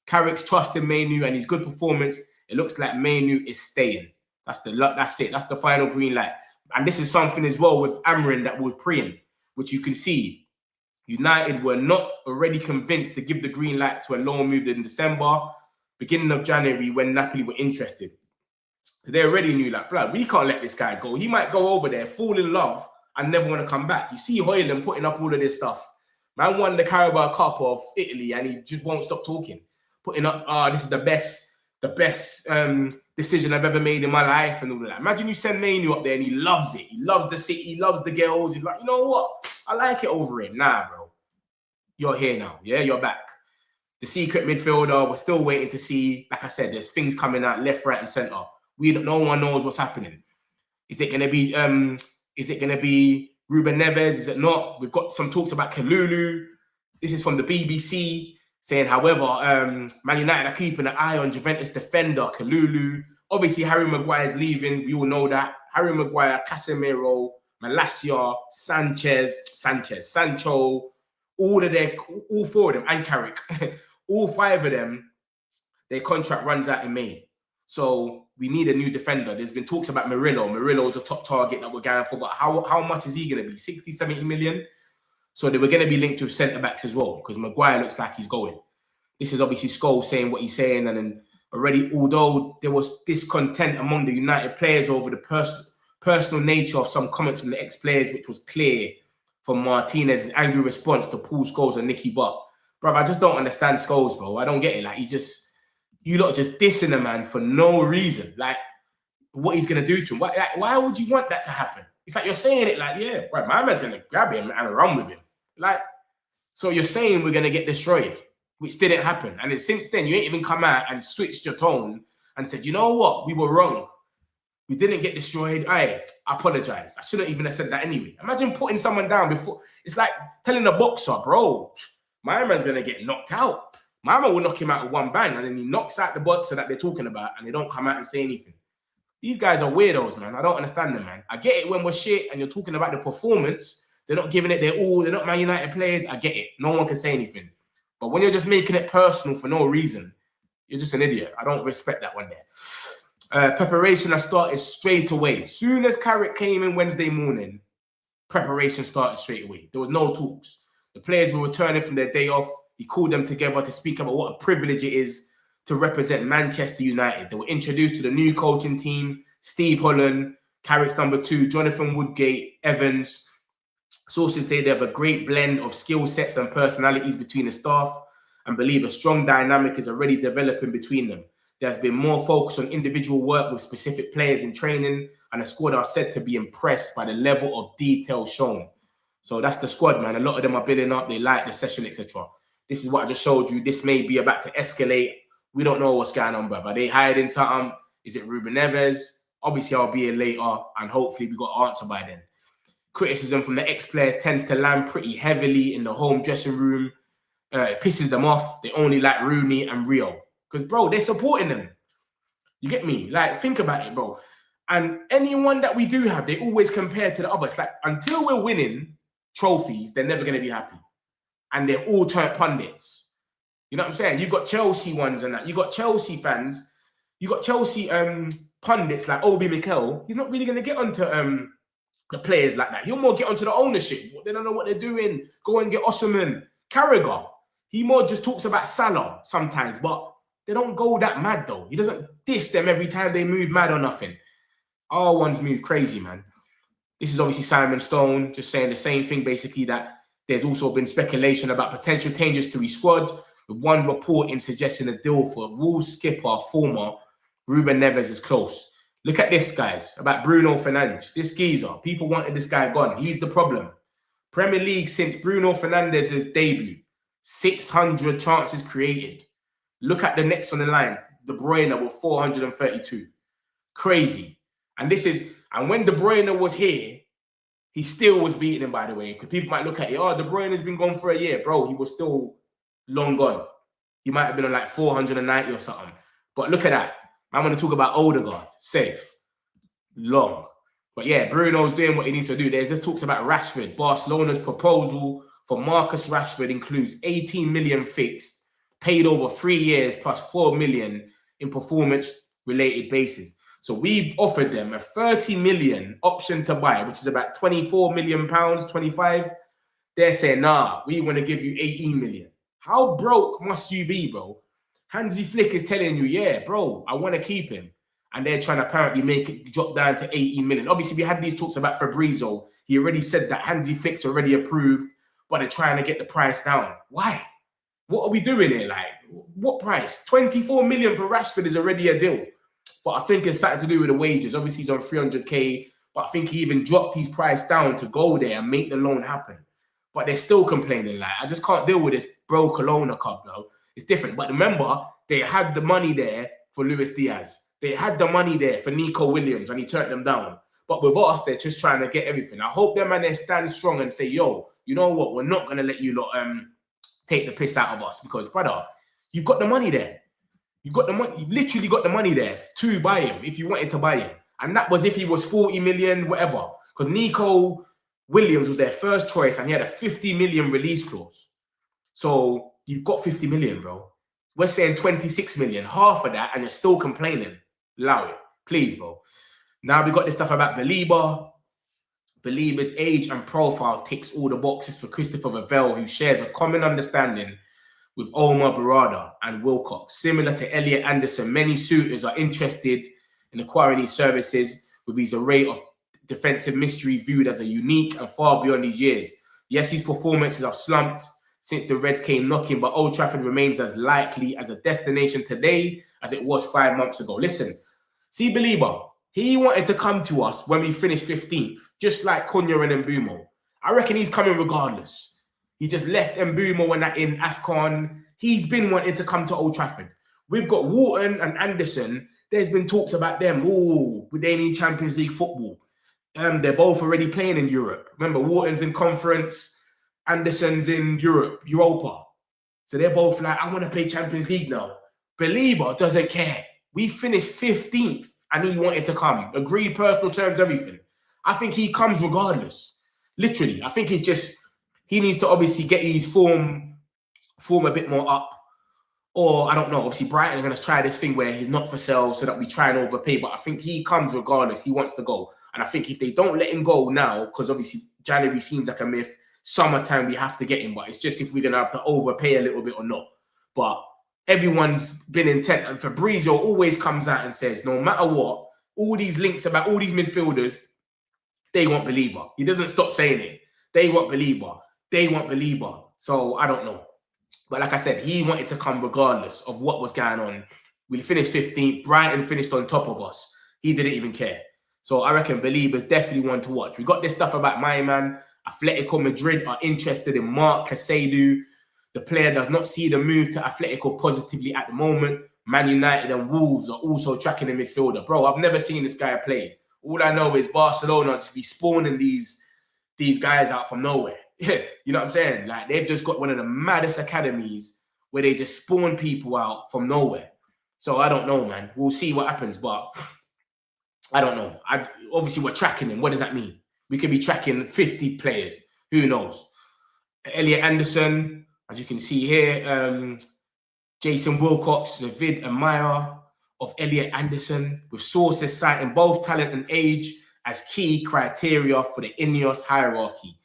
Carrick's trusting Mainoo and his good performance. It looks like Mainoo is staying. That's it. That's the final green light. And this is something as well with Amrin that we're preying, which you can see. United were not already convinced to give the green light to a loan move in December, beginning of January when Napoli were interested. So they already knew, like, blood, we can't let this guy go. He might go over there, fall in love, and never want to come back. You see Højlund putting up all of this stuff. Man won the Carabao Cup of Italy, and he just won't stop talking. Putting up, this is the best decision I've ever made in my life, and all of that. Imagine you send Mainoo up there, and he loves it. He loves the city. He loves the girls. He's like, you know what? I like it over here. Nah, bro. You're here now. Yeah, you're back. The secret midfielder, we're still waiting to see. Like I said, there's things coming out left, right, and centre. No one knows what's happening. Is it going to be Ruben Neves? Is it not? We've got some talks about Kalulu. This is from the BBC saying, however, Man United are keeping an eye on Juventus defender Kalulu. Obviously, Harry Maguire is leaving. We all know that. Harry Maguire, Casemiro, Malacia, Sancho, all four of them, and Carrick, all five of them, their contract runs out in May. So we need a new defender. There's been talks about Murillo. Murillo is the top target that we're going for, but how much is he going to be? 60, 70 million? So they were going to be linked with centre-backs as well, because Maguire looks like he's going. This is obviously Scholes saying what he's saying, and then already, although there was discontent among the United players over the personal nature of some comments from the ex-players, which was clear from Martinez's angry response to Paul Scholes and Nicky Butt. Bro, I just don't understand Scholes, bro. I don't get it. Like, you lot just dissing the man for no reason. Like, what he's going to do to him. Why would you want that to happen? It's like you're saying it like, yeah, bro, my man's going to grab him and run with him. Like, so you're saying we're going to get destroyed, which didn't happen. And then since then, you ain't even come out and switched your tone and said, you know what? We were wrong. We didn't get destroyed. I apologize. I shouldn't even have said that anyway. Imagine putting someone down before. It's like telling a boxer, bro, my man's going to get knocked out. My man will knock him out with one bang, and then he knocks out the boxer that they're talking about, and they don't come out and say anything. These guys are weirdos, man. I don't understand them, man. I get it when we're shit and you're talking about the performance. They're not giving it their all. They're not Man United players. I get it. No one can say anything. But when you're just making it personal for no reason, you're just an idiot. I don't respect that one there. Preparation has started straight away. Soon as Carrick came in Wednesday morning, preparation started straight away. There was no talks. The players were returning from their day off. He called them together to speak about what a privilege it is to represent Manchester United. They were introduced to the new coaching team, Steve Holland, Carrick's number 2, Jonathan Woodgate, Evans. Sources say they have a great blend of skill sets and personalities between the staff and believe a strong dynamic is already developing between them. There's been more focus on individual work with specific players in training, and the squad are said to be impressed by the level of detail shown. So that's the squad, man. A lot of them are building up. They like the session, etc. This is what I just showed you. This may be about to escalate. We don't know what's going on, brother. Are they hiding something? Is it Ruben Neves? Obviously, I'll be here later, and hopefully we got an answer by then. Criticism from the ex-players tends to land pretty heavily in the home dressing room. It pisses them off. They only like Rooney and Rio. Because, bro, they're supporting them. You get me? Like, think about it, bro. And anyone that we do have, they always compare to the others. Like, until we're winning trophies, they're never going to be happy. And they're all turned pundits. You know what I'm saying? You got Chelsea ones and that. You got Chelsea fans. You got Chelsea pundits like Obi Mikel. He's not really going to get onto the players like that. He'll more get onto the ownership. They don't know what they're doing. Go and get Osman. Carragher. He more just talks about Salah sometimes, but they don't go that mad, though. He doesn't diss them every time they move mad or nothing. Our ones move crazy, man. This is obviously Simon Stone just saying the same thing, basically, that there's also been speculation about potential changes to his squad, with one reporting suggesting a deal for Wolves skipper, former Ruben Neves is close. Look at this, guys, about Bruno Fernandes. This geezer, people wanted this guy gone. He's the problem. Premier League since Bruno Fernandes' debut, 600 chances created. Look at the next on the line, De Bruyne with 432. Crazy. And when De Bruyne was here, he still was beating him, by the way. Because people might look at it, oh, De Bruyne has been gone for a year. Bro, he was still long gone. He might have been on like 490 or something. But look at that. I'm going to talk about Odegaard. Safe. Long. But yeah, Bruno's doing what he needs to do. There's just talks about Rashford. Barcelona's proposal for Marcus Rashford includes 18 million fixed, paid over 3 years plus 4 million in performance-related basis. So we've offered them a 30 million option to buy, which is about 24 million pounds, 25. They're saying, nah, we want to give you 18 million. How broke must you be, bro? Hansi Flick is telling you, yeah, bro, I want to keep him. And they're trying to apparently make it drop down to 18 million. Obviously, we had these talks about Fabrizio. He already said that Hansi Flick's already approved, but they're trying to get the price down. Why? What are we doing here? Like, what price? 24 million for Rashford is already a deal. But I think it's something to do with the wages. Obviously, he's on 300k, but I think he even dropped his price down to go there and make the loan happen. But they're still complaining. Like, I just can't deal with this broke Kelowna Cup, though. It's different. But remember, they had the money there for Luis Diaz. They had the money there for Nico Williams, and he turned them down. But with us, they're just trying to get everything. I hope them and they stand strong and say, yo, you know what? We're not going to let you lot take the piss out of us because, brother, you've got the money there. You've got the money. You literally got the money there to buy him if you wanted to buy him. And that was if he was 40 million, whatever. Because Nico Williams was their first choice and he had a 50 million release clause. So you've got 50 million, bro. We're saying 26 million, half of that, and you're still complaining. Allow it. Please, bro. Now we got this stuff about Baleba. Baleba's age and profile ticks all the boxes for Christopher Vavell, who shares a common understanding with Omar Barada and Wilcox. Similar to Elliot Anderson, many suitors are interested in acquiring these services with his array of defensive mystery viewed as a unique and far beyond his years. Yes, his performances have slumped since the Reds came knocking, but Old Trafford remains as likely as a destination today as it was 5 months ago. Listen, see Baleba, he wanted to come to us when we finished 15th, just like Cunha and Mbumo. I reckon he's coming regardless. He just left Mbumo when that in AFCON. He's been wanting to come to Old Trafford. We've got Wharton and Anderson. There's been talks about them. Oh, they need Champions League football. They're both already playing in Europe. Remember, Wharton's in conference, Anderson's in Europa. So they're both like, I want to play Champions League now. Baleba doesn't care. We finished 15th and he wanted to come. Agreed personal terms, everything. I think he comes regardless. Literally. I think it's just, he needs to obviously get his form form a bit more up. Or, I don't know, obviously Brighton are going to try this thing where he's not for sale so that we try and overpay. But I think he comes regardless. He wants to go. And I think if they don't let him go now, because obviously January seems like a myth, summertime we have to get him. But it's just if we're going to have to overpay a little bit or not. But everyone's been intent. And Fabrizio always comes out and says, no matter what, all these links about all these midfielders, they want Baleba. He doesn't stop saying it. They want Baleba. They want Baleba. So I don't know. But like I said, he wanted to come regardless of what was going on. We finished 15th. Brighton finished on top of us. He didn't even care. So I reckon Baleba's definitely one to watch. We got this stuff about my man. Atletico Madrid are interested in Mark Casado. The player does not see the move to Atletico positively at the moment. Man United and Wolves are also tracking the midfielder. Bro, I've never seen this guy play. All I know is Barcelona just be spawning these guys out from nowhere. You know what I'm saying? Like, they've just got one of the maddest academies where they just spawn people out from nowhere. So I don't know, man. We'll see what happens, but I don't know. Obviously, we're tracking him. What does that mean? We could be tracking 50 players. Who knows? Elliot Anderson, as you can see here, Jason Wilcox, the vid admirer of Elliot Anderson, with sources citing both talent and age as key criteria for the Ineos hierarchy.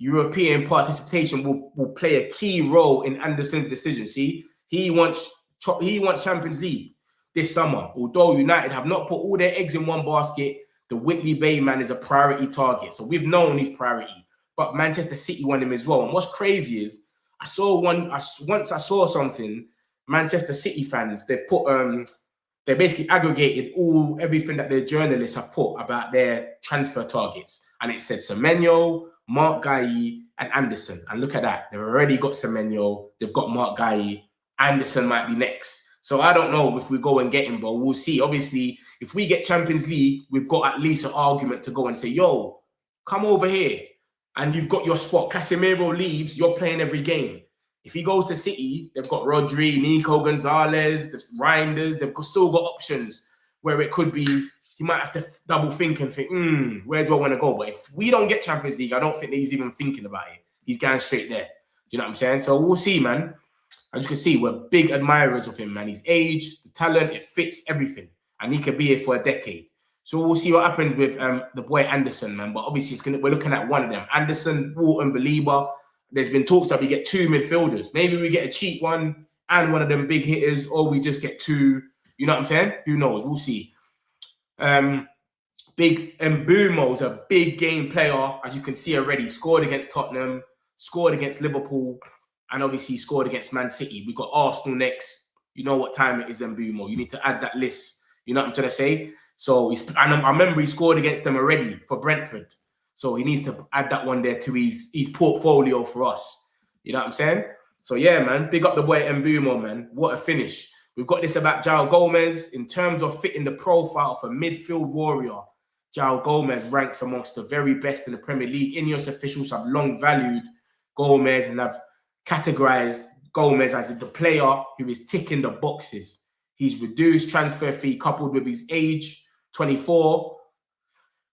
European participation will play a key role in Anderson's decision. See, he wants Champions League this summer. Although United have not put all their eggs in one basket, the Whitley Bay man is a priority target. So we've known he's priority, but Manchester City want him as well. And what's crazy is once I saw something. Manchester City fans, they basically aggregated everything that their journalists have put about their transfer targets, and it said Semenyo, Mark Gueye, and Anderson. And look at that, they've already got Semenyo, they've got Mark Gueye. Anderson might be next. So I don't know if we go and get him, but we'll see. Obviously, if we get Champions League, we've got at least an argument to go and say, yo, come over here, and you've got your spot. Casemiro leaves, you're playing every game. If he goes to City, they've got Rodri, Nico Gonzalez, there's Reinders. They've still got options where it could be, he might have to double think and think, where do I want to go? But if we don't get Champions League, I don't think that he's even thinking about it. He's going straight there. Do you know what I'm saying? So we'll see, man. As you can see, we're big admirers of him, man. His age, the talent, it fits everything. And he could be here for a decade. So we'll see what happens with the boy Anderson, man. But obviously, we're looking at one of them. Anderson, Walton, Baleba. There's been talks that we get two midfielders. Maybe we get a cheap one and one of them big hitters, or we just get two. You know what I'm saying? Who knows? We'll see. Big Mbumo's a big game player, as you can see already. Scored against Tottenham, scored against Liverpool, and obviously scored against Man City. We got Arsenal next. You know what time it is, Mbumo. You need to add that list. You know what I'm trying to say? So I remember he scored against them already for Brentford. So he needs to add that one there to his portfolio for us. You know what I'm saying? So yeah, man, big up the boy Mbumo, man. What a finish. We've got this about João Gomez. In terms of fitting the profile of a midfield warrior, João Gomez ranks amongst the very best in the Premier League. Ineos officials have long valued Gomez and have categorized Gomez as the player who is ticking the boxes. He's reduced transfer fee coupled with his age, 24.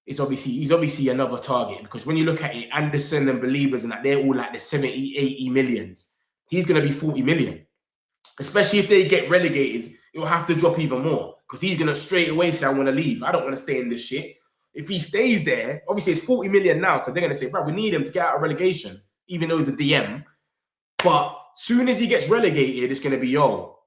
He's obviously another target, because when you look at it, Anderson and Believers and that, they're all like the 70, 80 millions. He's going to be 40 million. Especially if they get relegated, it will have to drop even more, because he's going to straight away say, I want to leave. I don't want to stay in this shit. If he stays there, obviously it's 40 million now, because they're going to say, bro, we need him to get out of relegation, even though he's a DM. But soon as he gets relegated, it's going to be, yo,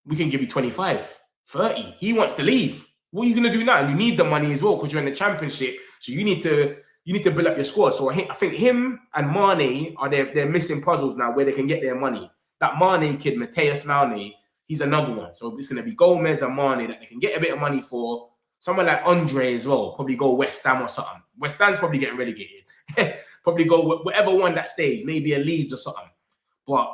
we can give you 25, 30. He wants to leave. What are you going to do now? And you need the money as well, because you're in the Championship. So you need to build up your squad. So I think him and Mane are they're missing puzzles now where they can get their money. That Mane kid, Mateus Mane, he's another one. So it's going to be Gomez and Mane that they can get a bit of money for. Someone like Andre as well, probably go West Ham or something. West Ham's probably getting relegated. Probably go whatever one that stays, maybe a Leeds or something. But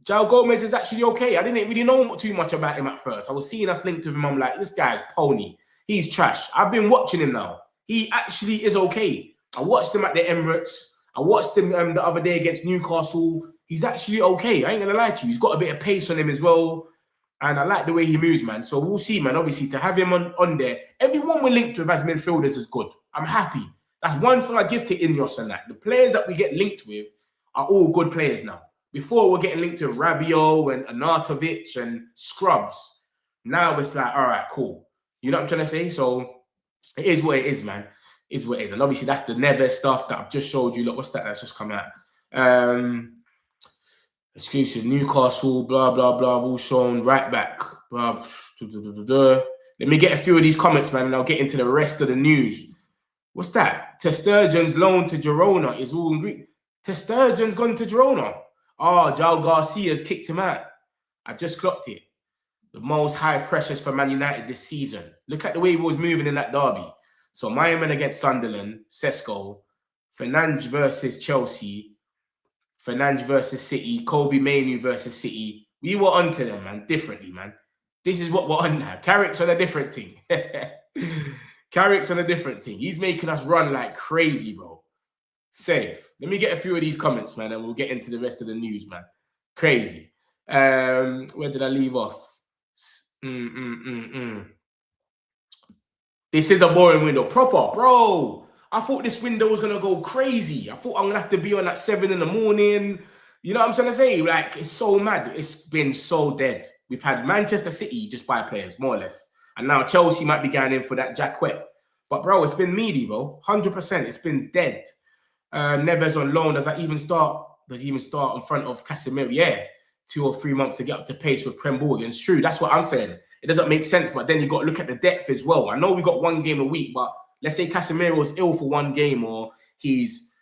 João Gomez is actually okay. I didn't really know too much about him at first. I was seeing us linked to him. I'm like, this guy's pony. He's trash. I've been watching him now. He actually is okay. I watched him at the Emirates. I watched him the other day against Newcastle. He's actually okay. I ain't going to lie to you. He's got a bit of pace on him as well. And I like the way he moves, man. So we'll see, man. Obviously, to have him on there, everyone we're linked with as midfielders is good. I'm happy. That's one thing I give to Ineos and that. The players that we get linked with are all good players now. Before we're getting linked to Rabiot and Arnautovic and Scrubs. Now it's like, all right, cool. You know what I'm trying to say? So it is what it is, man. It is what it is. And obviously that's the Neves stuff that I've just showed you. Look, what's that that's just come out? Exclusive Newcastle, blah, blah, blah, all shown right back. Blah, Let me get a few of these comments, man, and I'll get into the rest of the news. What's that? Testergen's loan to Girona is all in Greek. Testergen's gone to Girona. Oh, João Garcia's kicked him out. I just clocked it. The most high pressures for Man United this season. Look at the way he was moving in that derby. So Mayaman against Sunderland, Sesko, Fernandes versus Chelsea, Fernandes versus City, Kobe Mainoo versus City. We were onto them, man, differently, man. This is what we're on now. Carrick's on a different thing. Carrick's on a different thing. He's making us run like crazy, bro. Safe. Let me get a few of these comments, man, and we'll get into the rest of the news, man. Crazy. Where did I leave off? This is a boring window. Proper, bro. I thought this window was going to go crazy. I thought I'm going to have to be on at 7 in the morning. You know what I'm trying to say? Like, it's so mad. It's been so dead. We've had Manchester City just buy players, more or less. And now Chelsea might be going in for that Jacquet. But, bro, it's been meaty, bro. 100%. It's been dead. Neves on loan. Does he even start in front of Casemiro? Yeah. 2 or 3 months to get up to pace with Prem Morgan. It's true. That's what I'm saying. It doesn't make sense, but then you got to look at the depth as well. I know we got 1 game a week, but let's say Casemiro's ill for 1 game or he's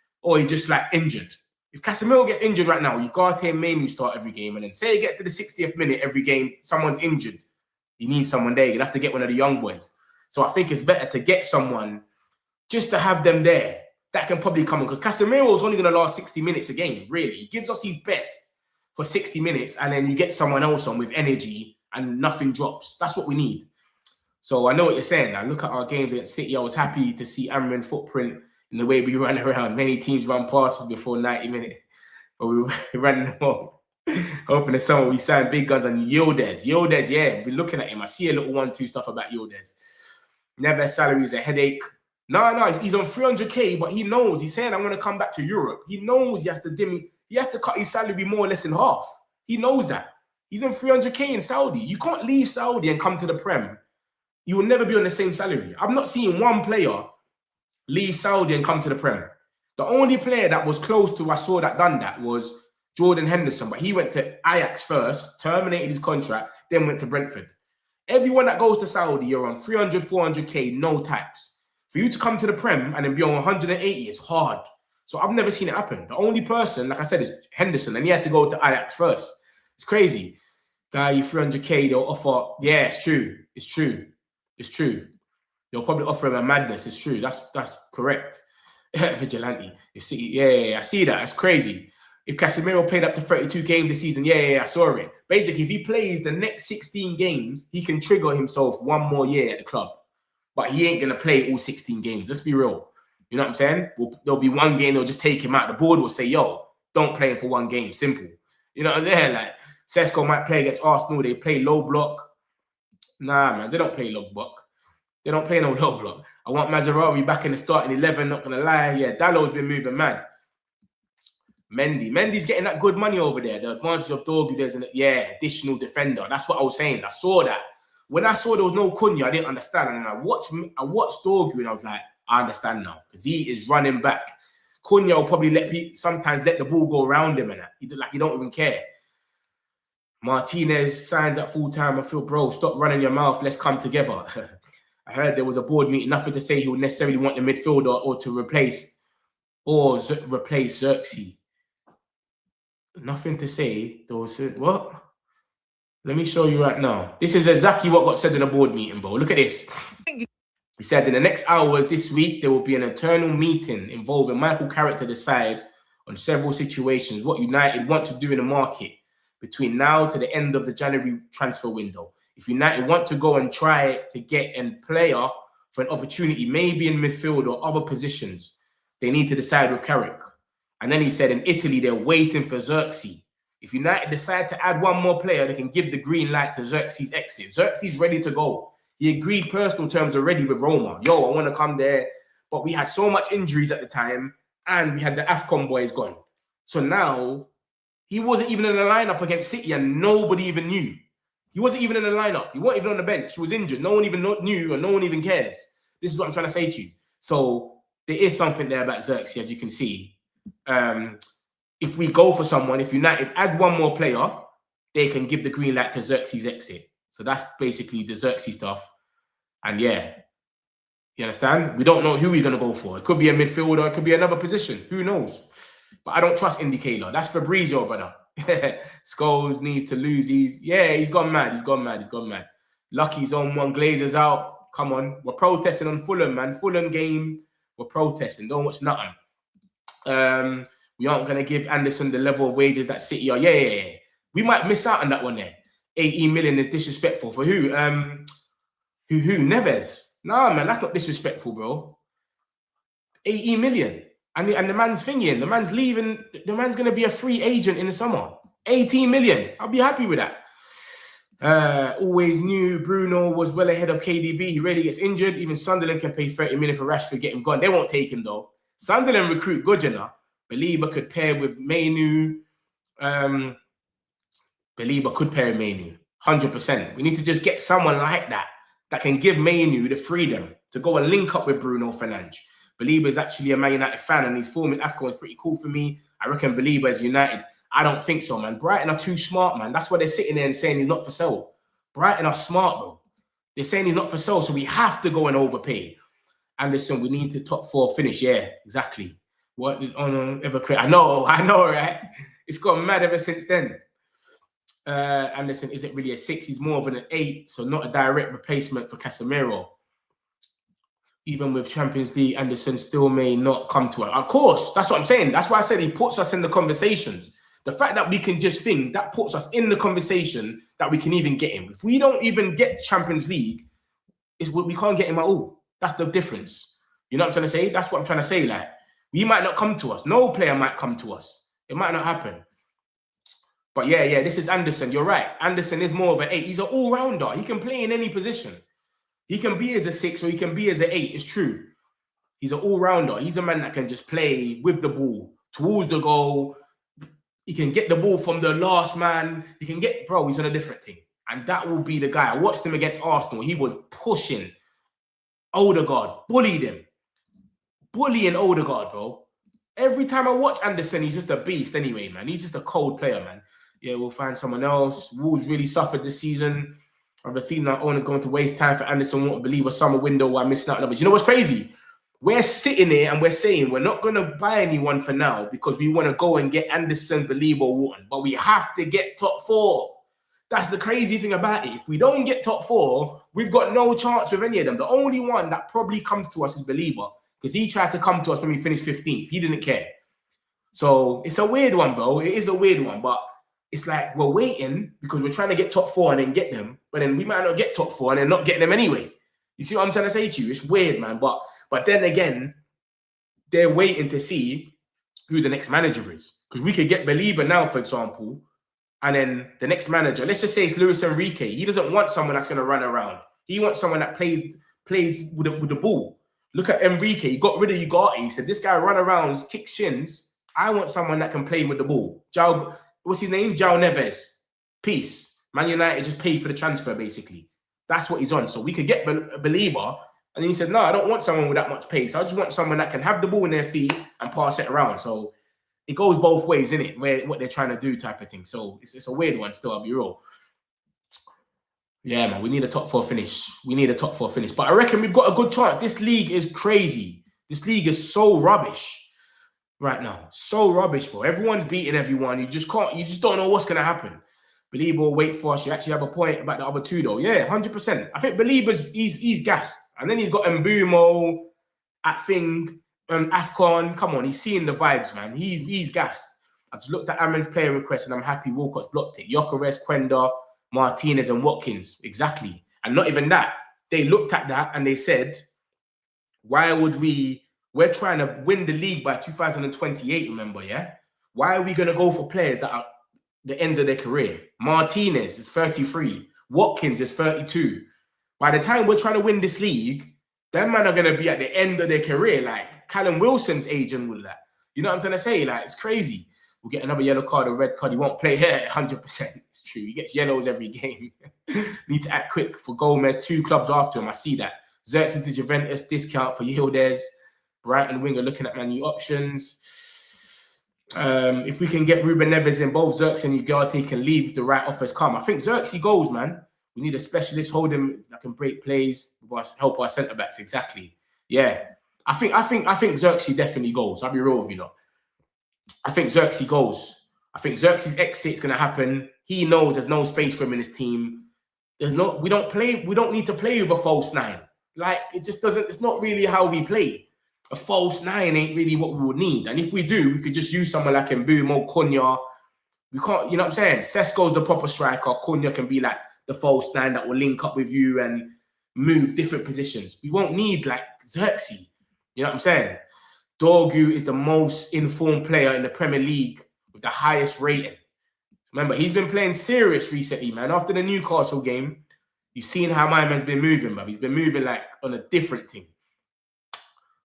just like injured. If Casemiro gets injured right now, Ugarte and Mainoo start every game, and then say he gets to the 60th minute every game, someone's injured. You need someone there. You'd have to get one of the young boys. So I think it's better to get someone just to have them there. That can probably come on, because Casemiro's only going to last 60 minutes a game, really. He gives us his best for 60 minutes, and then you get someone else on with energy and nothing drops. That's what we need. So I know what you're saying. Now look at our games against City. I was happy to see Amrin footprint in the way we ran around. Many teams run passes before 90 minutes, but we ran them all. Hoping that someone we signed big guns on Yildiz. Yildiz, yeah, we're looking at him. I see a little 1-2 stuff about Yildiz. Neves salary is a headache. No, he's on 300k, but he knows. He's saying, I'm going to come back to Europe. He knows he has to cut his salary more or less in half. He knows that. He's on 300k in Saudi. You can't leave Saudi and come to the Prem. You will never be on the same salary. I've not seen one player leave Saudi and come to the Prem. The only player that was close to I saw that done that was Jordan Henderson, but he went to Ajax first, terminated his contract, then went to Brentford. Everyone that goes to Saudi, you're on 300, 400k, no tax. For you to come to the Prem and then be on 180 is hard. So I've never seen it happen. The only person, like I said, is Henderson, and he had to go to Ajax first. It's crazy. Guy, you 300k, they'll offer. Yeah, it's true. It's true. It's true. They'll probably offer him a madness. It's true. That's correct. Vigilante. You see, yeah, I see that. That's crazy. If Casemiro played up to 32 games this season, yeah, I saw it. Basically, if he plays the next 16 games, he can trigger himself 1 more year at the club. But he ain't going to play all 16 games. Let's be real. You know what I'm saying? There'll be 1 game, they'll just take him out. The board will say, yo, don't play him for 1 game. Simple. You know what I'm saying? Like, Sesko might play against Arsenal. They play low block. Nah, man, they don't play low block. They don't play no low block. I want Mazarawi back in the starting 11, not going to lie. Yeah, Dallow's been moving mad. Mendy's getting that good money over there. The advantage of Dorgu, there's an additional defender. That's what I was saying. I saw that. When I saw there was no Cunha, I didn't understand. And I watched Dorgu and I was like, I understand now. Because he is running back. Cunha will probably sometimes let the ball go around him and that. He don't even care. Martinez signs at full time. I feel, bro, stop running your mouth. Let's come together. I heard there was a board meeting. Nothing to say he would necessarily want the midfielder or to replace Xerxes. Nothing to say. There was what? Let me show you right now. This is exactly what got said in a board meeting, bro. Look at this. He said in the next hours this week, there will be an internal meeting involving Michael Carrick to decide on several situations, what United want to do in the market between now to the end of the January transfer window. If United want to go and try to get a player for an opportunity, maybe in midfield or other positions, they need to decide with Carrick. And then he said in Italy, they're waiting for Xerxes. If United decide to add 1 more player, they can give the green light to Xerxes' exit. Xerxes ready to go. He agreed personal terms already with Roma. Yo, I want to come there. But we had so much injuries at the time, and we had the AFCON boys gone. So now He wasn't even in the lineup against City and nobody even knew. He wasn't even in the lineup. He wasn't even on the bench. He was injured. No one even knew and no one even cares. This is what I'm trying to say to you. So there is something there about Xerxes, as you can see. If we go for someone, if United add one more player, they can give the green light to Xerxes' exit. So that's basically the Xerxes stuff. And yeah, you understand? We don't know who we're going to go for. It could be a midfielder. It could be another position. Who knows? But I don't trust Indicator. That's Fabrizio, brother. Scholes needs to lose. He's gone mad. He's gone mad. Lucky's on one. Glazer's out. Come on. We're protesting on Fulham, man. Fulham game. We're protesting. Don't watch nothing. We aren't going to give Anderson the level of wages that City are. Yeah. We might miss out on that one there. 18 million is disrespectful. For who? Who? Neves. Nah, man, that's not disrespectful, bro. 18 million. And the man's thinking, the man's leaving, the man's going to be a free agent in the summer. 18 million. I'll be happy with that. Always knew Bruno was well ahead of KDB. He rarely gets injured. Even Sunderland can pay 30 million for Rashford, get him gone. They won't take him, though. Sunderland recruit good enough. Baleba could pair with Mainu. Baleba could pair with Mainu. 100%. We need to just get someone like that can give Mainu the freedom to go and link up with Bruno Fernandes. Baleba is actually a Man United fan and his form in AFCON is pretty cool for me. I reckon Baleba is United. I don't think so, man. Brighton are too smart, man. That's why they're sitting there and saying he's not for sale. Brighton are smart, bro. They're saying he's not for sale, so we have to go and overpay. Anderson, we need the top 4 finish. Yeah, exactly. What did ever create? I know, right? It's gone mad ever since then. Anderson isn't really a 6. He's more of an 8, so not a direct replacement for Casemiro. Even with Champions League, Anderson still may not come to it. Of course, that's what I'm saying. That's why I said he puts us in the conversations. The fact that we can just think, that puts us in the conversation that we can even get him. If we don't even get Champions League, we can't get him at all. That's the difference. You know what I'm trying to say? That's what I'm trying to say. Like, he might not come to us. No player might come to us. It might not happen. But yeah, this is Anderson. You're right. Anderson is more of an 8. He's an all-rounder. He can play in any position. He can be as a 6 or he can be as an 8. It's true. He's an all-rounder. He's a man that can just play with the ball, towards the goal. He can get the ball from the last man. He can get, bro, he's on a different team. And that will be the guy. I watched him against Arsenal. He was pushing Odegaard, bullied him. Bullying Odegaard, bro. Every time I watch Anderson, he's just a beast anyway, man. He's just a cold player, man. Yeah, we'll find someone else. Wolves really suffered this season. I have a feeling our owner's going to waste time for Anderson. Won't believe a summer window while missing out on it. You know what's crazy? We're sitting here and we're saying we're not going to buy anyone for now because we want to go and get Anderson, Baleba, Wharton. But we have to get top 4. That's the crazy thing about it. If we don't get top 4, we've got no chance with any of them. The only one that probably comes to us is Baleba because he tried to come to us when we finished 15th. He didn't care. So it's a weird one, bro. It is a weird one, but it's like we're waiting because we're trying to get top 4 and then get them. But then we might not get top 4 and then not get them anyway. You see what I'm trying to say to you? It's weird, man. But then again, they're waiting to see who the next manager is. Because we could get Baleba now, for example, and then the next manager, let's just say it's Luis Enrique. He doesn't want someone that's going to run around. He wants someone that plays with the ball. Look at Enrique. He got rid of Ugarte. He said, this guy run around, kick shins. I want someone that can play with the ball. What's his name? João Neves. Peace. Man United just paid for the transfer, basically. That's what he's on. So we could get Baleba. And then he said, no, I don't want someone with that much pace. I just want someone that can have the ball in their feet and pass it around. So it goes both ways, isn't it? What they're trying to do type of thing. So it's a weird one still, I'll be real. Yeah, man, we need a top 4 finish. We need a top 4 finish. But I reckon we've got a good chance. This league is crazy. This league is so rubbish right now. So rubbish, bro. Everyone's beating everyone. You just don't know what's going to happen. Baleba will wait for us. You actually have a point about the other 2, though. Yeah, 100%. I think Baleba's, he's gassed. And then he's got Mbumo at AFCON. Come on, he's seeing the vibes, man. He's gassed. I just looked at Amen's player request and I'm happy Walcott's blocked it. Gyökeres, Quenda, Martinez and Watkins. Exactly. And not even that. They looked at that and they said, why would we're trying to win the league by 2028, remember, yeah? Why are we going to go for players that are the end of their career? Martinez is 33. Watkins is 32. By the time we're trying to win this league, them men are going to be at the end of their career. Like Callum Wilson's age and all that. You know what I'm trying to say? Like, it's crazy. we'll get another yellow card or red card. He won't play here 100%. It's true. He gets yellows every game. Need to act quick for Gomez. 2 clubs after him. I see that. Xerxes to Juventus, discount for Yildiz. Brighton winger looking at Man U options. If we can get Ruben Neves in, both Xerxes and Ugarte can leave, the right offers come. I think Xerxes goes, man. We need a specialist holding that can break plays, help our centre backs. Exactly. Yeah. I think Xerxes definitely goes. I'll be real with you lot. I think Xerxes goes. I think Xerxes' exit is gonna happen. He knows there's no space for him in his team. We don't need to play with a false 9. Like, it just doesn't, it's not really how we play. A false 9 ain't really what we would need. And if we do, we could just use someone like Mbomo, Cunha. We can't, you know what I'm saying? Sesko's the proper striker. Cunha can be like the false 9 that will link up with you and move different positions. We won't need like Xerxes. You know what I'm saying? Dorgu is the most informed player in the Premier League with the highest rating. Remember, he's been playing serious recently, man. After the Newcastle game, you've seen how my man's been moving, but he's been moving like on a different thing.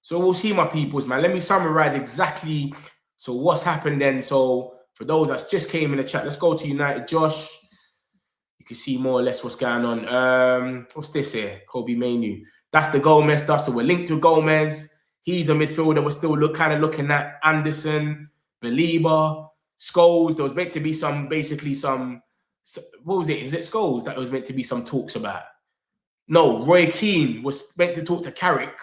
So we'll see, my peoples, man. Let me summarize exactly. So what's happened then? So for those that just came in the chat, let's go to United. Josh, you can see more or less what's going on. What's this here? Kobe Mainu. That's the Gomez stuff. So we're linked to Gomez. He's a midfielder. We're still looking at Anderson, Baleba, Scholes. There was meant to be what was it? Is it Scholes that was meant to be some talks about? No, Roy Keane was meant to talk to Carrick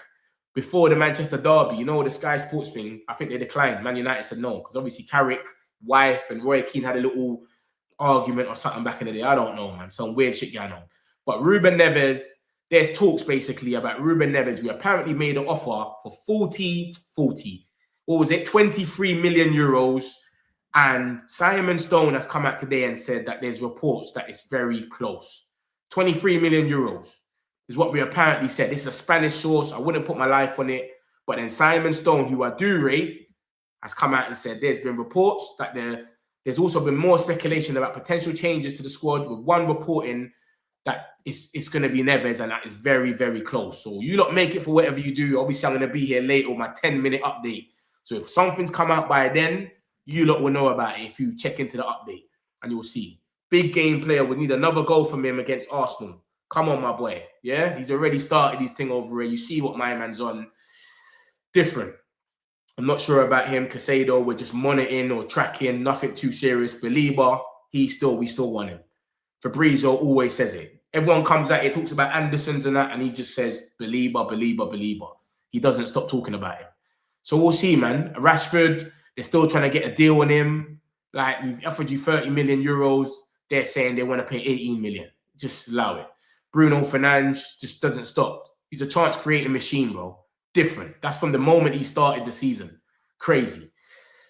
before the Manchester derby. You know, the Sky Sports thing. I think they declined. Man United said no, because obviously Carrick, wife, and Roy Keane had a little argument or something back in the day. I don't know, man. Some weird shit going on. But Ruben Neves, there's talks basically about Ruben Neves. We apparently made an offer for 40, what was it? 23 million euros. And Simon Stone has come out today and said that there's reports that it's very close. 23 million euros is what we apparently said. This is a Spanish source. I wouldn't put my life on it. But then Simon Stone, who I do rate, has come out and said there's been reports that there's also been more speculation about potential changes to the squad, with one reporting that it's going to be Neves, and that is very, very close. So you lot make it for whatever you do. Obviously, I'm going to be here later with my 10-minute update. So if something's come out by then, you lot will know about it if you check into the update, and you'll see. Big game player. We need another goal from him against Arsenal. Come on, my boy. Yeah? He's already started his thing over here. You see what my man's on. Different. I'm not sure about him. Casado, we're just monitoring or tracking. Nothing too serious. Baleba, we still want him. Fabrizio always says it. Everyone comes out here, talks about Andersons and that, and he just says, Baleba. He doesn't stop talking about him. So we'll see, man. Rashford, they're still trying to get a deal on him. Like, we've offered you 30 million euros. They're saying they want to pay 18 million. Just allow it. Bruno Fernandes just doesn't stop. He's a chance-creating machine, bro. Different. That's from the moment he started the season. Crazy.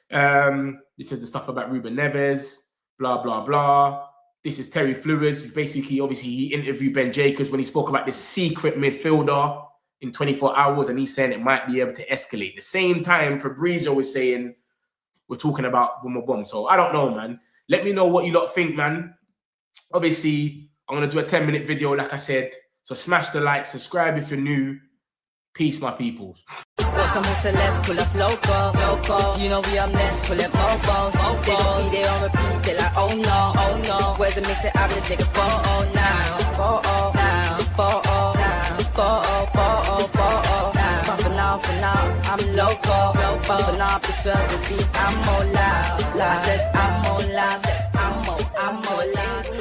This is the stuff about Ruben Neves. Blah, blah, blah. This is Terry Flores. It's basically, obviously, he interviewed Ben Jacobs when he spoke about this secret midfielder in 24 hours, and he's saying it might be able to escalate. The same time, Fabrizio was saying we're talking about boom, boom, boom. So I don't know, man. Let me know what you lot think, man. Obviously, I'm going to do a 10-minute video, like I said. So smash the like, subscribe if you're new. Peace, my peoples. Got some celebs pull up local. You know we up next, pull up mofos. They gon' be there on repeat, they like, oh no. Where's the mix it up, let's take a photo now. For now, I'm local. For now, preserve the beat, I'm more loud. I said I'm more loud, I'm more loud.